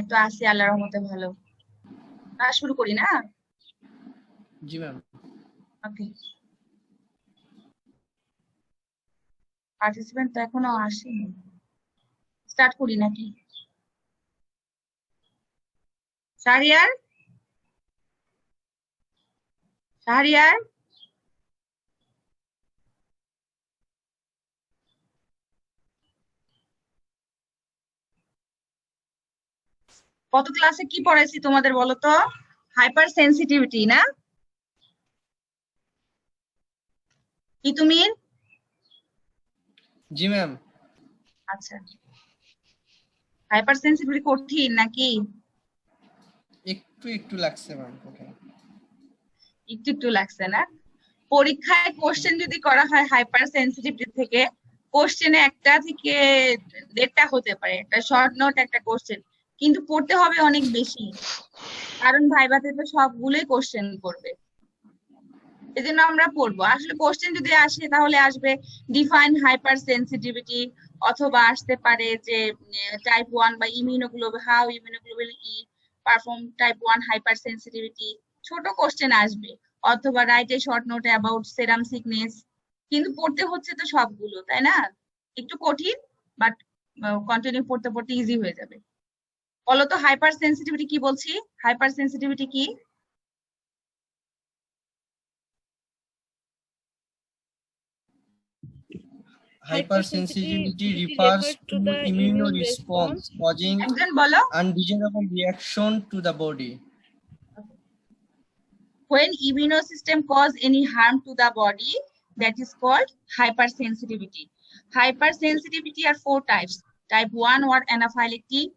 তো আছি আল্লাহর রহমতে ভালো। ক্লাস শুরু করি না? জি ম্যাম। ওকে। পার্টিসিপেন্ট তো এখনো আসেনি, স্টার্ট করি নাকি? শাহরিয়ার, শাহরিয়ার, কত ক্লাসে কি পড়াইছি তোমাদের বলো তো? হাইপার সেন্সিটিভিটি না কি তুমি? জি ম্যাম। আচ্ছা, হাইপার সেন্সিটিভিটি কঠিন নাকি? একটু একটু লাগছে ম্যাম ওকে। একটু একটু লাগছে না? পরীক্ষায় কোশ্চেন যদি করা হয় হাইপার সেন্সিটিভিটি থেকে, কোশ্চেনে একটা থেকে দেড়টা হতে পারে, একটা শর্ট নোট একটা কোশ্চেন, কিন্তু পড়তে হবে অনেক বেশি, কারণ ভাইভাতে তো সবগুলোই কোশ্চেন করবে। এজন্য আমরা পড়বো। আসলে কোশ্চেন যদি আসে তাহলে আসবে ডিফাইন হাইপার সেন্সিটিভিটি, অথবা আসতে পারে যে টাইপ 1 বা immunoglobulin, how immunoglobulin E perform type 1 hyper sensitivity, ছোট কোশ্চেন আসবে। অথবা right a short note about serum sickness. কিন্তু পড়তে হচ্ছে তো সবগুলো, তাই না? একটু কঠিন, বাট কন্টিনিউ পড়তে পড়তে ইজি হয়ে যাবে। বলো তো হাইপার সেন্সিটিভিটি কি বলছি? হাইপার সেন্সিটিভিটি কি? Hypersensitivity refers to immune response causing একজন বলো। undesirable reaction to the body. When immune system cause any harm to the body, that is called hypersensitivity. Hypersensitivity are four types: type 1 or anaphylactic,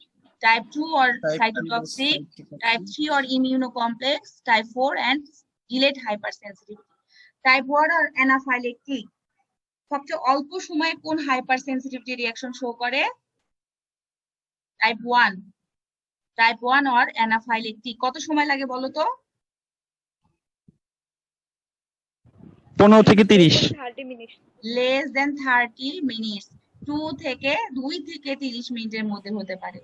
type 2 or Type 2 is cytotoxic, type cytotoxic. 3 or immunocomplex, type 4 and delayed hypersensitivity. Type 1 or anaphylactic সবচেয়ে অল্প সময়ে কোন hypersensitivity reaction show করে? Type 1। Type 1 or anaphylactic কত সময় লাগে বলো তো? 15 থেকে 30। Less than 30 minutes. 2 থেকে 30 মিনিটের মধ্যে হতে পারে।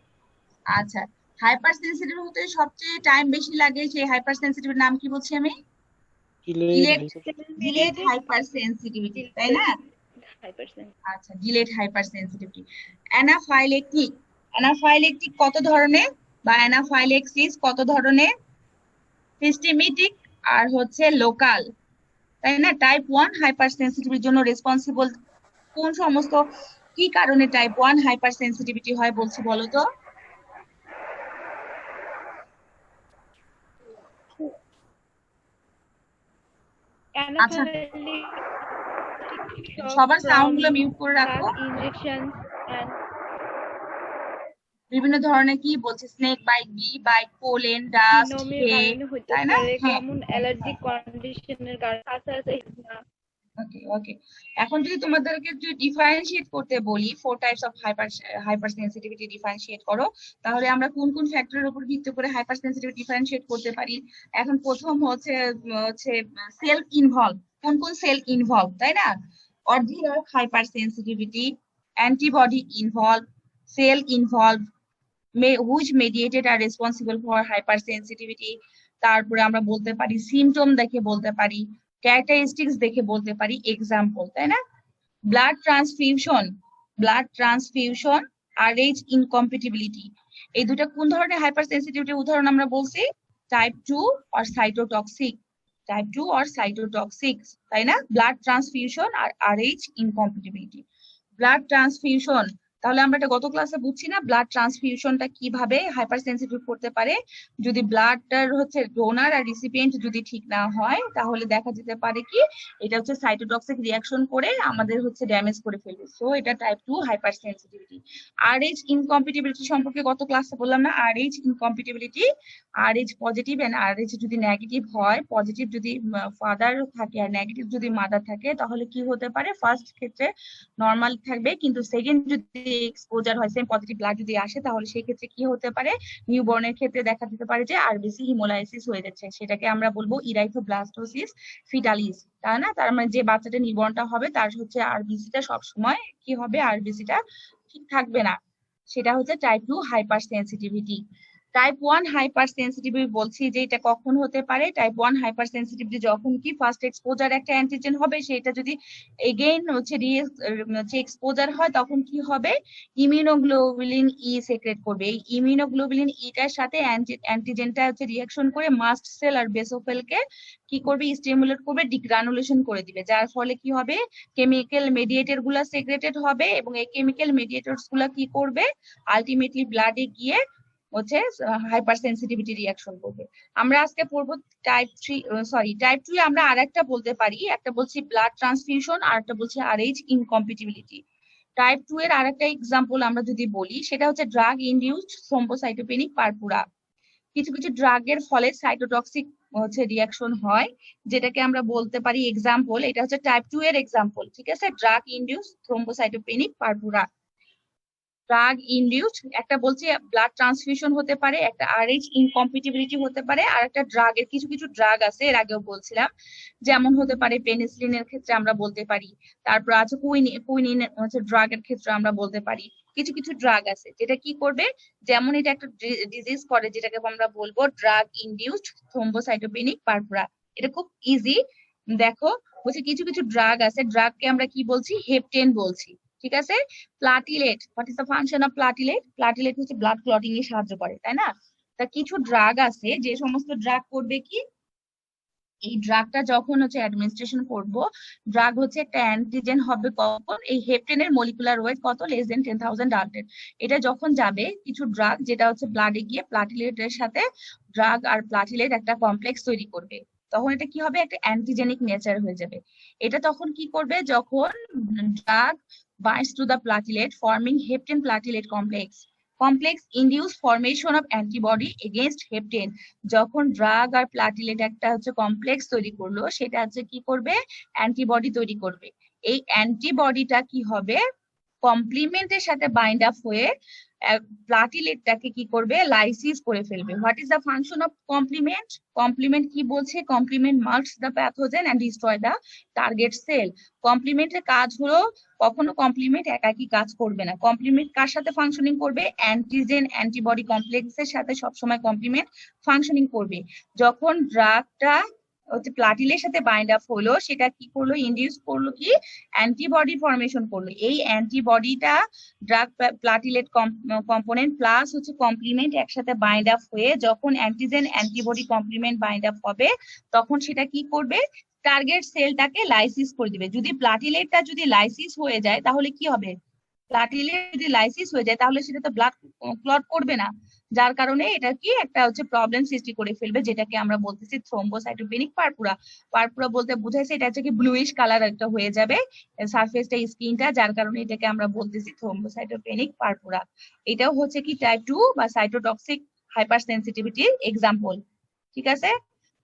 আচ্ছা, হাইপার সেন্সিটিভ হতে সবচেয়ে টাইম বেশি লাগে, সেই হাইপার সেন্সিটিভিটির নাম কি বলছি আমি? ডিলেড হাইপার সেন্সিটিভিটি, তাই না? আচ্ছা, delayed hyper sensitivity. Anaphylactic, anaphylactic কত ধরনের, বা অ্যানাফাইলেক্সিস কত ধরনের? সিস্টেমেটিক আর হচ্ছে লোকাল, তাই না? টাইপ 1 হাইপার সেন্সিটিভিটির জন্য রেসপন্সিবল কোন সমস্ত, কি কারণে টাইপ 1 হাইপার সেন্সিটিভিটি হয় বলছি বলো তো? আচ্ছা, সবার সাউন্ড গুলো মিউট করে রাখো। বিভিন্ন ধরনের কি বলছে, snake bite, bee bite, pollen, dust, hay, তাই না? হ্যাঁ, অ্যালার্জিক কন্ডিশনের কারণে ওকে ওকে। এখন যদি তোমাদেরকে যদি ডিফারেন্সিয়েট করতে বলি, four types of hyper sensitivity differentiate করো, তাহলে আমরা কোন কোন ফ্যাক্টরের উপর ভিত্তি করে হাইপার সেন্সিটিভিটি ডিফারেন্সিয়েট করতে পারি? এখন প্রথম হচ্ছে হচ্ছে সেলফ ইনভলভ। কোন কোন সেল ইনভলভ, তাই না? Ordinal hypersensitivity, antibody involve, cell involve, which mediated are responsible for hypersensitivity. তারপরে আমরা বলতে পারি সিমটম দেখে বলতে পারি, ক্যারেক্টারিস্টিক্স দেখে বলতে পারি, এক্সাম্পল, তাই না? ব্লাড ট্রান্সফিউশন, ব্লাড ট্রান্সফিউশন আর এইচ ইনকম্পিটিবিলিটি, এই দুটা কোন ধরনের হাইপারসেন্সিটিভিটির উদাহরণ আমরা বলছি? টাইপ 2 আর সাইটোটক্সিক, টাইপ 2 আর সাইটোটক্সিক, তাই না? ব্লাড ট্রান্সফিউশন আর আরএইচ ইনকম্পিটিবিলিটি। ব্লাড ট্রান্সফিউশন, তাহলে আমরা এটা গত ক্লাসে বুঝছি না, ব্লাড ট্রান্সফিউশনটা কিভাবে হাইপার সেন্সিটিভ করতে পারে? যদি ব্লাডটার হচ্ছে ডোনার আর রিসিপিয়েন্ট যদি ঠিক না হয়, তাহলে দেখা যেতে পারে কি এটা হচ্ছে সাইটোটক্সিক রিঅ্যাকশন করে আমাদের হচ্ছে ড্যামেজ করে ফেলবে। সো এটা type 2 hypersensitivity. Rh incompatibility সম্পর্কে গত ক্লাসে বললাম না? Rh incompatibility, Rh positive and Rh যদি নেগেটিভ হয়, পজিটিভ যদি ফাদার থাকে আর নেগেটিভ যদি মাদার থাকে, তাহলে কি হতে পারে? ফার্স্ট ক্ষেত্রে নর্মাল থাকবে, কিন্তু সেকেন্ড যদি এক্সপোজার হয়, সেম পজিটিভ ব্লাড যদি আসে, তাহলে সেই ক্ষেত্রে কি হতে পারে? নিউবর্নের ক্ষেত্রে দেখা দিতে পারে যে আরবিসি হিমোলাইসিস হয়ে যাচ্ছে, সেটাকে আমরা বলবো ইরাইথোব্লাস্টোসিস ফিটালিস, তাই না? তার মানে যে বাচ্চাটা নিউবর্নটা হবে তার হচ্ছে আরবিসিটা সব সময় কি হবে? আরবিসিটা ঠিক থাকবে না। সেটা হচ্ছে type 2 hypersensitivity. Type 1 hyper sensitivity বলছি যে এটা কখন হতে পারে। টাইপ 1 হাইপার সেন্সিটিভিটি যখন কি ফার্স্ট এক্সপোজার একটা অ্যান্টিজেন হবে, সেটা যদি এগেইন হচ্ছে এক্সপোজার হয়, তখন কি হবে, ইমিউনোগ্লোবুলিন ই সেক্রেট করবে। এই ইমিউনোগ্লোবুলিন ইটার সাথে অ্যান্টিজেনটা হচ্ছে রিঅ্যাকশন করে মাস্ট সেল আর বেসোফেলকে কি করবে, স্টিমুলেট করবে, ডিগ্রানুলেশন করে দিবে, যার ফলে কি হবে, কেমিক্যাল মেডিয়েটর গুলা সেক্রেটেড হবে, এবং এই কেমিক্যাল মেডিয়েটরস গুলা কি করবে, আলটিমেটলি ব্লাডে গিয়ে হচ্ছে হাইপার সেন্সিটিভিটি রিঅ্যাকশন করবে। আমরা আজকে পড়বো টাইপ 3 আমরা আরেকটা বলতে পারি, একটা বলছি ব্লাড ট্রান্সফিউশন আর একটা বলছি আরএইচ ইনকম্পিটিবিলিটি। টাইপ 2 এর আরেকটা এক্সাম্পল আমরা যদি বলি, সেটা হচ্ছে ড্রাগ ইনডিউসড থ্রম্বোসাইটোপেনিক পারপুরা। কিছু কিছু ড্রাগের ফলে সাইটোটক্সিক হচ্ছে রিঅ্যাকশন হয়, যেটাকে আমরা বলতে পারি এক্সাম্পল, এটা হচ্ছে টাইপ 2 এর এক্সাম্পল, ঠিক আছে, drug induced thrombocytopenic purpura. Drug induced একটা বলছি ব্লাড ট্রান্সফিউশন হতে পারে, একটা আরএইচ ইনকম্পিটিবিলিটি হতে পারে, আর একটা ড্রাগের কিছু কিছু ড্রাগ আছে, এর আগেও বলছিলাম, যেমন হতে পারে পেনিসিলিনের ক্ষেত্রে আমরা বলতে পারি, তারপর আছে কুইনিন হচ্ছে ড্রাগের ক্ষেত্রে আমরা বলতে পারি। কিছু কিছু ড্রাগ আছে যেটা কি করবে, যেমন এটা একটা ডিজিজ করে, যেটাকে আমরা বলবো ড্রাগ ইনডিউসড থ্রম্বোসাইটোপেনিক পারপুরা। এটা খুব ইজি, দেখো হচ্ছে কিছু কিছু ড্রাগ আছে, ড্রাগকে আমরা কি বলছি, হেপটেন বলছি, ঠিক আছে। Platelet, what is the function of platelet? Platelet হচ্ছে ব্লাড ক্লটিং এ সাহায্য করে, তাই না? তা কিছু ড্রাগ আছে, যে সমস্ত ড্রাগ করবে কি, এই ড্রাগটা যখন হচ্ছে অ্যাডমিনিস্ট্রেশন করব, ড্রাগ হচ্ছে একটা অ্যান্টিজেন হবে কখন, এই হেপটেনের মলিকুলার ওয়েট কত, লেস দেন 10,000 ডাল্টন। এটা যখন যাবে কিছু ড্রাগ, যেটা হচ্ছে ব্লাডে গিয়ে প্লাটিলেটের সাথে ড্রাগ আর প্লাটিলেট একটা কমপ্লেক্স তৈরি করবে, তখন এটা কি হবে, একটা অ্যান্টিজেনিক নেচার হয়ে যাবে। এটা তখন কি করবে, যখন drug binds to the platelet forming heptane platelet complex induce formation of antibody against heptane। যখন ড্রাগ আর প্লাটিলেট একটা হচ্ছে কমপ্লেক্স তৈরি করলো, সেটা হচ্ছে কি করবে, অ্যান্টিবডি তৈরি করবে। এই অ্যান্টিবডিটা কি হবে, কমপ্লিমেন্টের সাথে বাইন্ড আপ হয়ে প্লাটিলেটটাকে কি করবে, লাইসিস করে ফেলবে। What is the function of complement? Complement কি বলছে, complement marks the pathogen and destroy the target cell. কমপ্লিমেন্টের কাজ হলো, কখনো কমপ্লিমেন্ট একাকি কাজ করবে না, কমপ্লিমেন্ট কার সাথে ফাংশনিং করবে, অ্যান্টিজেন অ্যান্টিবডি কমপ্লেক্সের সাথে সবসময় কমপ্লিমেন্ট ফাংশনিং করবে। যখন ড্রাগটা হচ্ছে প্লাটিলের সাথে বাইন্ড আপ হলো, সেটা কি করলো, ইন্ডিউস করলো কি, অ্যান্টিবডি ফর্মেশন করলো। এই অ্যান্টিবডিটা ড্রাগ প্লাটিলেট কম্পোনেন্ট প্লাস হচ্ছে কমপ্লিমেন্ট একসাথে বাইন্ড আপ হয়ে, যখন antigen antibody complement bind up হবে, তখন সেটা কি করবে, টার্গেট সেলটাকে লাইসিস করে দিবে। যদি প্লাটিলেটটা যদি লাইসিস হয়ে যায়, তাহলে কি হবে, প্লাটিলেট যদি লাইসিস হয়ে যায়, তাহলে সেটা তো ব্লাড ক্লট করবে না, যার কারণে এটা কি একটা হচ্ছে প্রবলেম সৃষ্টি করে ফেলবে, যেটাকে আমরা বলতেছি থ্রম্বোসাইটোপেনিক পারপুরা। পারপুরা বলতে বুঝাইছে এটা হচ্ছে কি ব্লুইশ কালার একটা হয়ে যাবে সারফেসটা, স্কিনটা, যার কারণে এটাকে আমরা বলতেছি থ্রম্বোসাইটোপেনিক পারপুরা। এটাও হচ্ছে কি টাইপ 2 বা সাইটোটক্সিক হাইপার সেন্সিটিভিটির এক্সাম্পল, ঠিক আছে।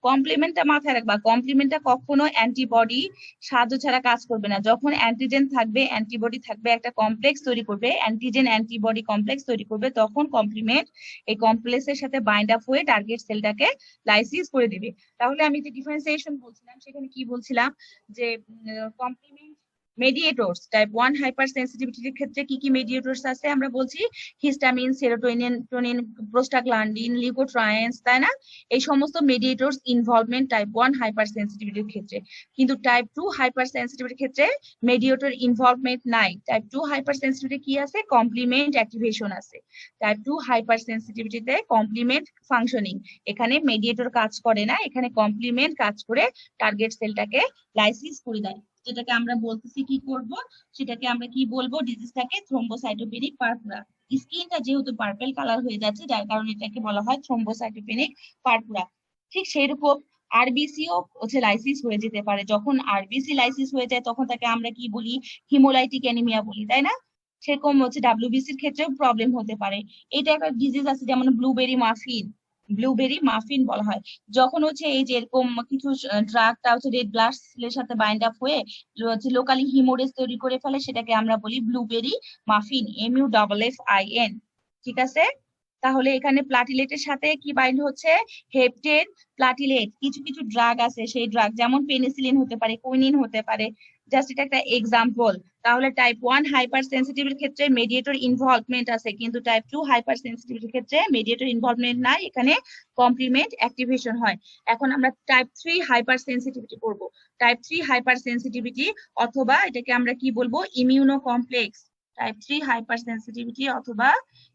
কমপ্লিমেন্টটা মাথায় রাখবা, কমপ্লিমেন্টটা কখনো অ্যান্টিবডি সাহায্য ছাড়া কাজ করবে না। যখন অ্যান্টিজেন থাকবে, অ্যান্টিবডি থাকবে, একটা কমপ্লেক্স তৈরি করবে, অ্যান্টিজেন অ্যান্টিবডি কমপ্লেক্স তৈরি করবে, তখন কমপ্লিমেন্ট এই কমপ্লেক্সের সাথে বাইন্ড আপ হয়ে টার্গেট সেলটাকে লাইসিস করে দিবে। তাহলে আমি যে ডিফারেন্সিয়েশন বলছিলাম, সেখানে কি বলছিলাম, যে কমপ্লিমেন্ট মেডিয়েটরস টাইপ 1 হাইপার সেন্সিটিভিটির ক্ষেত্রে কি কি মেডিয়েটরস আছে, আমরা বলছি হিস্টামিন, সেরোটোনিন, প্রোস্টাগ্ল্যান্ডিন, লিউকোট্রায়েন্স, তাই না? এই সমস্ত মেডিয়েটরস ইনভলভমেন্ট টাইপ 1 হাইপার সেন্সিটিভিটির ক্ষেত্রে। কিন্তু টাইপ 2 হাইপার সেন্সিটিভিটির ক্ষেত্রে মেডিয়েটর ইনভলভমেন্ট নাই। টাইপ 2 হাইপার সেন্সিটিভিটি কি আছে, কমপ্লিমেন্ট অ্যাক্টিভেশন আছে। টাইপ 2 হাইপার সেন্সিটিভিটিতে কমপ্লিমেন্ট ফাংশনিং, এখানে মেডিয়েটর কাজ করে না, এখানে কমপ্লিমেন্ট কাজ করে টার্গেট সেলটাকে লাইসিস করে দেয়, যেটাকে আমরা বলতেছি কি করব, সেটাকে আমরা কি বলবো, ডিজিজটাকে থ্রম্বোসাইটোপেনিক পারপুরা। স্কিনটা যেহেতু পার্পল কালার হয়ে যাচ্ছে, যার কারণে এটাকে বলা হয় থ্রম্বোসাইটোপেনিক পারপুরা। ঠিক সেরকম আরবিসিও হচ্ছে লাইসিস হয়ে যেতে পারে। যখন আরবিসি লাইসিস হয়ে যায়, তখন তাকে আমরা কি বলি, হিমোলাইটিক অ্যানিমিয়া বলি, তাই না? সেরকম হচ্ছে ডাব্লিউবিসির ক্ষেত্রেও প্রবলেম হতে পারে। এটা একটা ডিজিজ আছে, যেমন ব্লুবেরি মাফিন বলা হয়। যখন হচ্ছে এই যে এরকম কিছু ড্রাগটা হচ্ছে রেড ব্লাড সেলের সাথে বাইন্ড আপ হয়ে হচ্ছে লোকালি হিমোরেজ তৈরি করে ফেলে, সেটাকে আমরা বলি ব্লুবেরি মাফিন, MUFFIN, ঠিক আছে। তাহলে এখানে প্লাটিলেটের সাথে কি বাইন্ড হচ্ছে, হেপটেন প্লাটিলেট। কিছু কিছু ড্রাগ আছে, সেই ড্রাগ যেমন পেনিসিলিন হতে পারে, কুইনিন হতে পারে, জাস্ট এটা একটা এক্সাম্পল। তাহলে টাইপ 1 হাইপার সেন্সিটিভিটির ক্ষেত্রে মেডিয়েটর ইনভলভমেন্ট আছে, কিন্তু টাইপ 2 হাইপার সেন্সিটিভিটির ক্ষেত্রে মেডিয়েটর ইনভলভমেন্ট নাই, এখানে কমপ্লিমেন্ট অ্যাক্টিভেশন হয়। এখন আমরা টাইপ 3 হাইপার সেন্সিটিভিটি করব। টাইপ 3 হাইপার সেন্সিটিভিটি অথবা এটাকে আমরা কি বলবো, immunocomplex. Type 3 hypersensitivity অথবা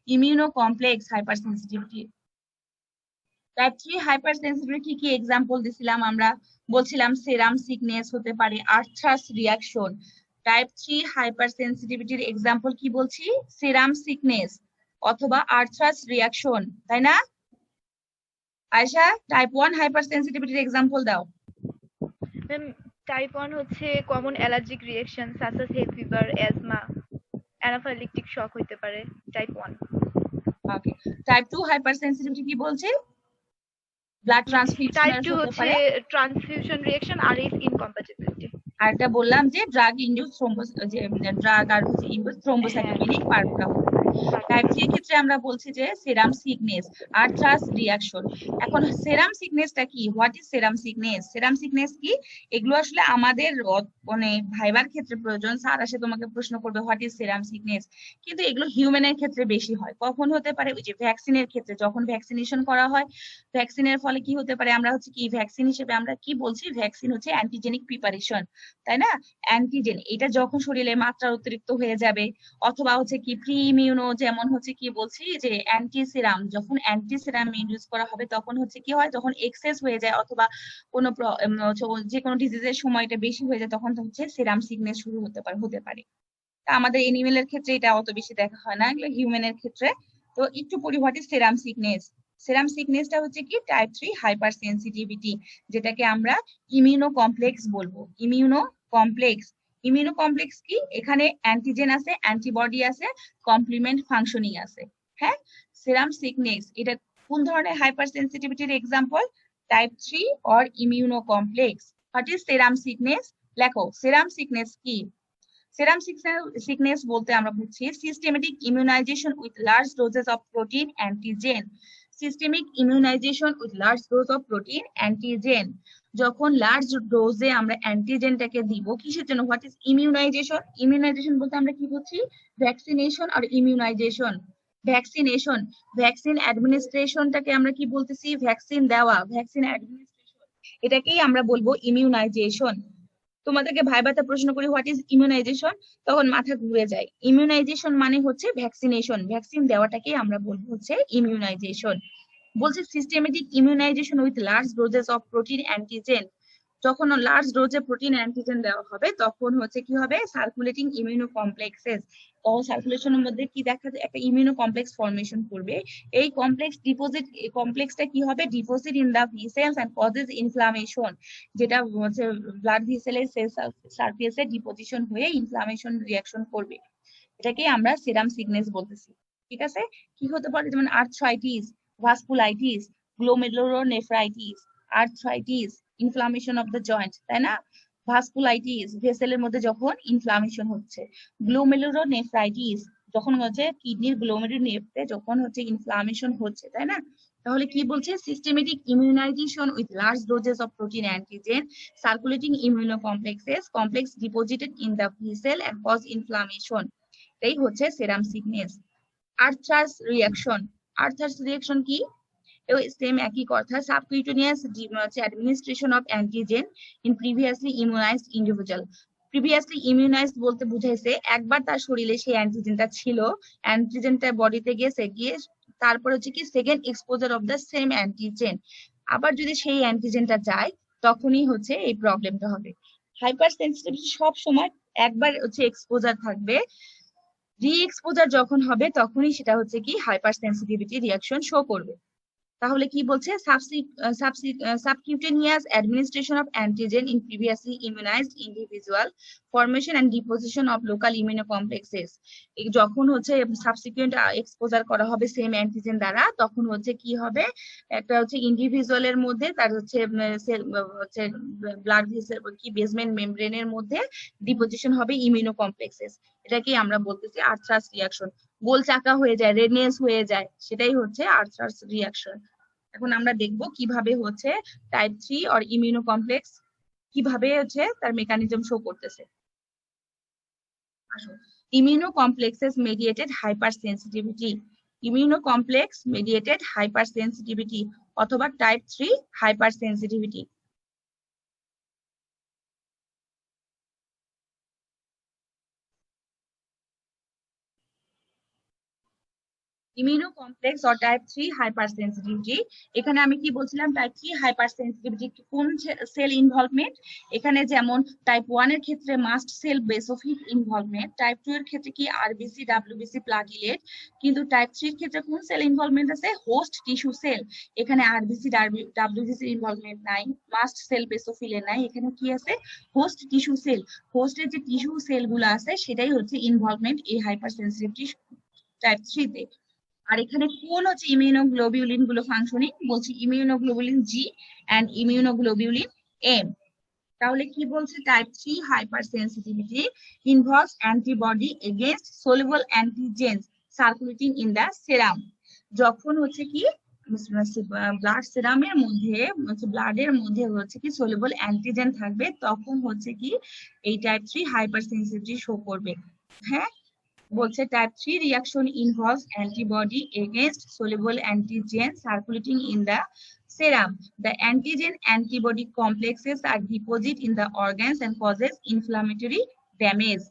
immunocomplex hypersensitivity. Type 3 hypersensitivity কি কি এক্সাম্পল দিছিলাম আমরা? বলছিলাম সেরাম সিকনেস হতে পারে, আর্থ্রাস রিয়াকশন। টাইপ 3 হাইপার সেন্সিটিভিটির এক্সাম্পল কি বলছি? সেরাম সিকনেস অথবা আর্থ্রাস রিয়াকশন, তাই না? আয়শা, টাইপ 1 হাইপার সেন্সিটিভিটির এক্সাম্পল দাও। ম্যাম টাইপ 1 হচ্ছে common allergic reaction such as hay fever, asthma, anaphylactic shock হতে পারে type 1। Okay, type 2 hypersensitivity কি বলছে? ব্লাড টাইপ ট্রান্সফিউশনের 2 হতে হচ্ছে পারে। ট্রান্সফিউশন রিঅ্যাকশন আর ইজ ইনকম্প্যাটিবিলিটি। আর এটা বললাম যে ড্রাগ ইনডিউস থ্রোম্বোস, যে ড্রাগ আর হচ্ছে ইনডিউস থ্রোম্বোসাইটোপেনিক পার্ভটা হতে পারে। টাইপ 3 এর ক্ষেত্রে আমরা বলছি যে সেরাম সিকনেস, আর্থ্রাস রিয়াকশন। এখন সেরাম সিকনেসটা কি? What is serum sickness? Serum sickness কি? এগুলো আসলে আমাদের মানে ভাইবার ক্ষেত্রে প্রয়োজন। স্যার আসে তোমাকে প্রশ্ন করবে হোয়াট ইজ সেরাম সিকনেস, কিন্তু এগুলো হিউম্যানের ক্ষেত্রে বেশি হয়। কখন হতে পারে? ওই যে ভ্যাকসিনের ক্ষেত্রে, যখন ভ্যাকসিনেশন করা হয়, ভ্যাকসিনের ফলে কি হতে পারে? আমরা হচ্ছে কি ভ্যাকসিন হিসেবে আমরা কি বলছি? ভ্যাকসিন হচ্ছে অ্যান্টিজেনিক প্রিপারেশন, তাই না? অ্যান্টিজেন, এটা যখন শরীরে মাত্রা অতিরিক্ত হয়ে যাবে, অথবা হচ্ছে কি প্রি ইমিউনো, যেমন হচ্ছে কি বলছি যে অ্যান্টি সিরাম, যখন অ্যান্টি সিরাম ইউজ করা হবে তখন হচ্ছে কি হয়, যখন এক্সেস হয়ে যায় অথবা কোনো যে কোনো ডিজিজের সময়টা বেশি হয়ে যায়, তখন হচ্ছে সিরাম সিকনেস শুরু হতে পারে। তা আমাদের এনিমেলের ক্ষেত্রে এটা অত বেশি দেখা হয় না, এগুলো হিউম্যানের ক্ষেত্রে। তো একটু পরিবর্তে সেরাম সিকনেস। সেরাম সিকনেসটা হচ্ছে কি টাইপ 3 হাইপার সেন্সিটিভিটি, যেটাকে আমরা ইমিউনো কমপ্লেক্স বলবো। Immunocomplex. ইমিউনো কমপ্লেক্স কি? এখানে অ্যান্টিজেন আছে, অ্যান্টিবডি আছে, কমপ্লিমেন্ট ফাংশনিং আছে। হ্যাঁ, সেরাম সিকনেস এটা কোন ধরনের হাইপার সেন্সিটিভিটির example? Type 3 or immuno complex. What is serum sickness? লেখো, সেরাম সিকনেস কি? সেরাম সিকনেস বলতে আমরা বুঝছি systematic immunization with large doses of protein antigen. Systemic immunization with large dose of protein antigen, যখন লার্জ ডোজে আমরা অ্যান্টিজেনটাকে দিব কিসের জন্য? What is immunisation? ইমিউনাইজেশন বলতে আমরা কি বুঝছি? ভ্যাকসিনেশন আর ইমিউনাইজেশন। ভ্যাকসিনেশন, ভ্যাকসিন অ্যাডমিনিস্ট্রেশনটাকে আমরা কি বলতেছি? ভ্যাকসিন দেওয়া, ভ্যাকসিন অ্যাডমিনিস্ট্রেশন, এটাকেই আমরা বলবো ইমিউনাইজেশন। তোমাদেরকে ভাইবাতে প্রশ্ন করি হোয়াট ইজ ইমিউনাইজেশন, তখন মাথা ঘুরে যায়। ইমিউনাইজেশন মানে হচ্ছে ভ্যাকসিনেশন, ভ্যাকসিন দেওয়াটাকে আমরা বলবো হচ্ছে ইমিউনাইজেশন। বলছে systematic immunization with large doses of protein antigen, যখন লার্জ ডোজে প্রোটিন অ্যান্টিজেন দেওয়া হবে তখন হচ্ছে কি হবে? সার্কুলেটিং ইমিউনো কমপ্লেক্সেস, ও সার্কুলেশনের মধ্যে কি দেখা যায়? একটা ইমিউনো কমপ্লেক্স ফর্মেশন করবে। এই কমপ্লেক্সটা কি হবে? Deposit in the vessels and causes inflammation, যেটা হচ্ছে ব্লাড ভেসেলের সেল সারফেসে ডিপোজিশন হয়ে ইনফ্লামেশন রিঅ্যাকশন করবে। এটাকে আমরা সেরাম সিকনেস বলতেছি। ঠিক আছে? কি হতে পারে? যেমন arthritis, vasculitis, glomerulonephritis, arthritis, inflammation of the joint, তাই না? ভাস্কুলাইটিস, ভেসেলের মধ্যে যখন ইনফ্লামেশন হচ্ছে। গ্লোমেরুলোনেফ্রাইটিস, যখন হচ্ছে কিডনির গ্লোমেরুলনেফ্রে যখন হচ্ছে ইনফ্লামেশন হচ্ছে, তাই না? তাহলে কি বলছে? Systematic immunization with large doses of protein antigen, circulating immunocomplexes, complex deposited in the vessel and cause inflammation, এই হচ্ছে serum sickness. Arthus reaction, Arthus reaction কি? সেম একই কথা, subcutaneous administration of antigen in previously immunized individual. Previously immunized বলতে বুঝাইছে একবার তার শরীরে সেই অ্যান্টিজেনটা ছিল, অ্যান্টিজেনটা বডিতে গিয়ে তারপর হচ্ছে কি second exposure of the same antigen, আবার যদি সেই অ্যান্টিজেনটা যায় তখনই হচ্ছে এই প্রবলেমটা হবে। হাইপার সেন্সিটিভিটি সব সময় একবার হচ্ছে এক্সপোজার থাকবে, রি এক্সপোজার যখন হবে তখনই সেটা হচ্ছে কি হাইপার সেন্সিটিভিটি রিঅ্যাকশন শো করবে। তাহলে কি বলছে? Subcutaneous administration of antigen in previously immunized individual, formation and deposition of local immunocomplexes, যখন হচ্ছে সাবসিকুয়েন্ট এক্সপোজার করা হবে সেম অ্যান্টিজেন দ্বারা, তখন হচ্ছে কি হবে? একটা হচ্ছে ইন্ডিভিজুয়ালের মধ্যে তার হচ্ছে ব্লাড ভেসেল কি বেসমেন্ট মেমব্রেনের মধ্যে ডিপোজিশন হবে ইমিউনোকমপ্লেক্সেস, এটাকে আমরা বলতেছি আর্থ্রাস রিঅ্যাকশন। গোল চাকা হয়ে যায়, রেডনেস হয়ে যায়, সেটাই হচ্ছে আর্থ্রাস রিঅ্যাকশন। এখন আমরা দেখব কিভাবে হচ্ছে টাইপ 3 অর ইমিউনো কমপ্লেক্স কিভাবে হচ্ছে তার মেকানিজম শো করতেছে। আসো, immunocomplexes mediated hypersensitivity, immunocomplex mediated hypersensitivity অথবা type 3 hypersensitivity। Immunocomplex or type 3 hypersensitivity, এখানে আমি কি বলছিলাম, টাইপ 3 হাইপারসেনসিটিভিটি কোন সেল ইনভলভমেন্ট, এখানে যেমন টাইপ 1 এর ক্ষেত্রে mast cell basophil involvement, type 2 এর ক্ষেত্রে কি আরবিসি ডাব্লিউবিসি প্লাটিলেট, কিন্তু টাইপ 3 এর ক্ষেত্রে কোন সেল ইনভলভমেন্ট আছে, হোস্ট টিস্যু সেল, এখানে আরবিসি ডাব্লিউবিসি ইনভলভমেন্ট নাই, মাস্ট সেল বেসোফিলে নাই, এখানে কি আছে, হোস্ট টিস্যু সেল, হোস্টের যে টিস্যু সেল গুলো আছে সেটাই হচ্ছে ইনভলভমেন্ট এই হাইপারসেনসিটিভিটি টাইপ 3 তে। আর এখানে কোন হচ্ছে ইমিউনোগ্লোবিউলিন গুলো ফাংশনিং, বলছি immunoglobulin G and immunoglobulin M. তাহলে কি বলছে, type 3 hypersensitivity involves antibody against soluble antigens circulating in the serum. যখন হচ্ছে কি ব্লাড সেরামের মধ্যে, ব্লাডের মধ্যে হচ্ছে কি সলিউবল অ্যান্টিজেন থাকবে, তখন হচ্ছে কি এই টাইপ 3 হাইপারসেনসিটিভিটি শো করবে। হ্যাঁ, বলছে type 3 reaction involves antibody against soluble antigen circulating in the serum. The antigen antibody complexes are deposited in the organs and causes inflammatory damage.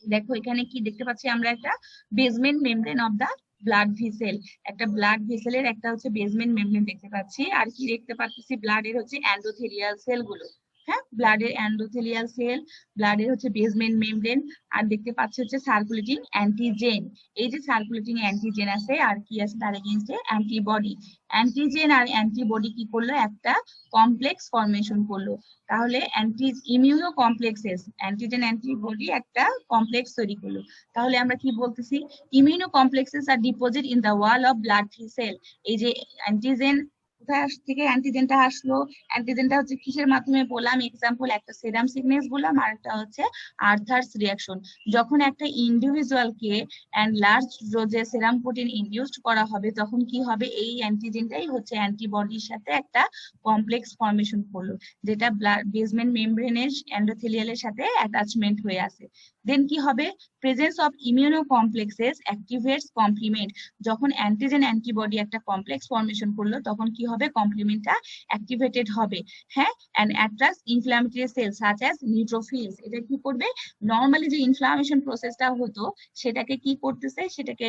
দেখো এখানে কি দেখতে পাচ্ছি আমরা, একটা basement membrane of the blood vessel, একটা ব্লাড ভেসেলের একটা হচ্ছে বেসমেন্ট মেমব্রেন দেখতে পাচ্ছি, আর কি দেখতে পাচ্ছি, ব্লাডের হচ্ছে এন্ডোথেলিয়াল সেল গুলো, হ্যাঁ ব্লাডের এন্ডোথেলিয়াল সেল, ব্লাডের হচ্ছে বেসমেন্ট মেমব্রেন, আর দেখতে পাচ্ছি হচ্ছে সার্কুলেটিং অ্যান্টিজেন। এই যে সার্কুলেটিং অ্যান্টিজেন আছে আর কি আছে, তার এগেইনস্টে অ্যান্টিবডি, অ্যান্টিজেন আর অ্যান্টিবডি কি করলো, একটা কমপ্লেক্স ফর্মেশন করলো। তাহলে ইমিউনো কমপ্লেক্সেস, অ্যান্টিজেন অ্যান্টিবডি একটা কমপ্লেক্স তৈরি করলো। তাহলে আমরা কি বলতেছি, ইমিউনো কমপ্লেক্সেস আর deposit in the wall of blood vessel. এই যে অ্যান্টিজেন কোথায় থেকে অ্যান্টিজেনটা আসলো, অ্যান্টিজেনটা হচ্ছে কিসের মাধ্যমে বললাম, এক্সাম্পল একটা সেরাম সিকনেস বললাম, আর একটা হচ্ছে আর্থার্স রিঅ্যাকশন। যখন একটা ইন্ডিভিজুয়ালকে এন্ড লার্জ ডোজে সেরাম প্রোটিন ইনডিউসড করা হবে, তখন কি হবে, এই অ্যান্টিজেনটাই হচ্ছে অ্যান্টিবডির সাথে একটা কমপ্লেক্স ফর্মেশন করলো, যেটা ব্লাড বেসমেন্ট মেমব্রেনের এন্ডোথেলিয়ালের সাথে অ্যাটাচমেন্ট হয়ে আছে। দেন কি হবে, presence of immuno complexes activates complement. যখন অ্যান্টিজেন অ্যান্টিবডি একটা কমপ্লেক্স ফর্মেশন করলো, তখন কি হবে, কমপ্লিমেন্টটা অ্যাক্টিভেটেড হবে, হ্যাঁ, and attracts inflammatory cells such as neutrophils. এটা কি করবে, নরমালি যে ইনফ্লামেশন প্রসেসটা হতো সেটাকে কি করতেছে, সেটাকে